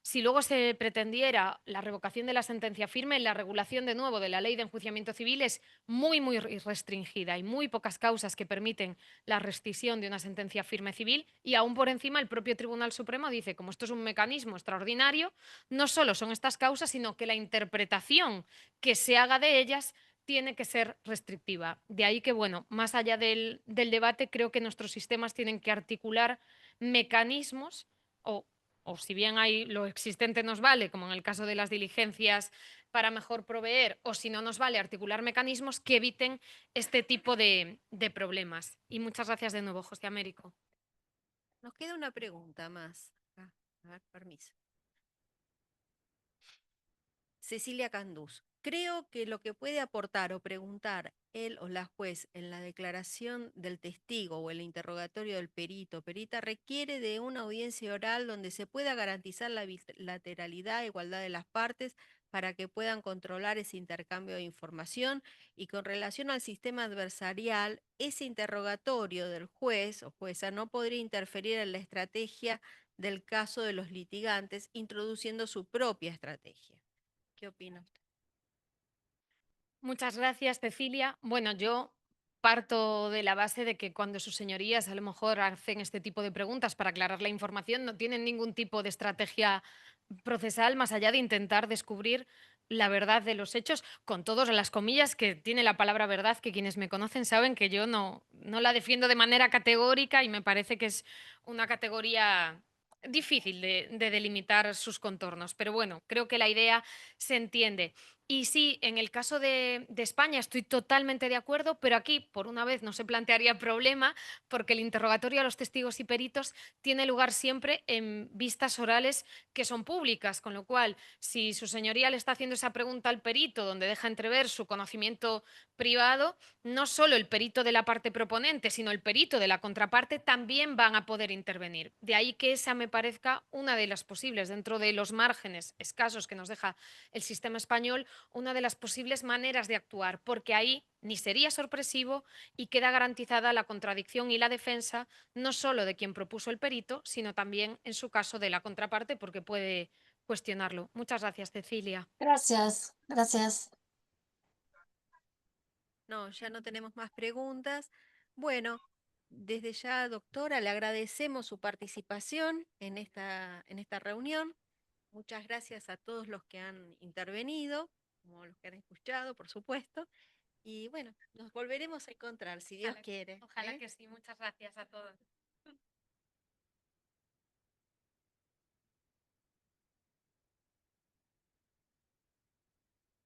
si luego se pretendiera la revocación de la sentencia firme, la regulación, de nuevo, de la ley de enjuiciamiento civil es muy, muy restringida. Hay muy pocas causas que permiten la rescisión de una sentencia firme civil, y aún por encima el propio Tribunal Supremo dice, como esto es un mecanismo extraordinario, no solo son estas causas, sino que la interpretación que se haga de ellas tiene que ser restrictiva. De ahí que, bueno, más allá del debate, creo que nuestros sistemas tienen que articular mecanismos, o si bien hay lo existente nos vale, como en el caso de las diligencias para mejor proveer, o si no nos vale, articular mecanismos que eviten este tipo de problemas. Y muchas gracias de nuevo, José Américo. Nos queda una pregunta más. A ver, permiso. Cecilia Candús. Creo que lo que puede aportar o preguntar él o la juez en la declaración del testigo o el interrogatorio del perito o perita requiere de una audiencia oral donde se pueda garantizar la bilateralidad e igualdad de las partes para que puedan controlar ese intercambio de información, y con relación al sistema adversarial, ese interrogatorio del juez o jueza no podría interferir en la estrategia del caso de los litigantes, introduciendo su propia estrategia. ¿Qué opina usted? Muchas gracias, Cecilia. Bueno, yo parto de la base de que cuando sus señorías a lo mejor hacen este tipo de preguntas para aclarar la información, no tienen ningún tipo de estrategia procesal más allá de intentar descubrir la verdad de los hechos, con todas las comillas que tiene la palabra verdad, que quienes me conocen saben que yo no la defiendo de manera categórica, y me parece que es una categoría difícil de delimitar sus contornos. Pero bueno, creo que la idea se entiende. Y sí, en el caso de España estoy totalmente de acuerdo, pero aquí, por una vez, no se plantearía problema, porque el interrogatorio a los testigos y peritos tiene lugar siempre en vistas orales que son públicas, con lo cual, si su señoría le está haciendo esa pregunta al perito donde deja entrever su conocimiento privado, no solo el perito de la parte proponente, sino el perito de la contraparte también van a poder intervenir. De ahí que esa me parezca una de las posibles, dentro de los márgenes escasos que nos deja el sistema español, una de las posibles maneras de actuar, porque ahí ni sería sorpresivo y queda garantizada la contradicción y la defensa, no solo de quien propuso el perito, sino también, en su caso, de la contraparte, porque puede cuestionarlo. Muchas gracias, Cecilia. Gracias, gracias. No, ya no tenemos más preguntas. Bueno, desde ya, doctora, le agradecemos su participación en esta reunión. Muchas gracias a todos los que han intervenido, como los que han escuchado, por supuesto. Y bueno, nos volveremos a encontrar, si Dios quiere. Ojalá ¿eh? que sí. Muchas gracias a todos.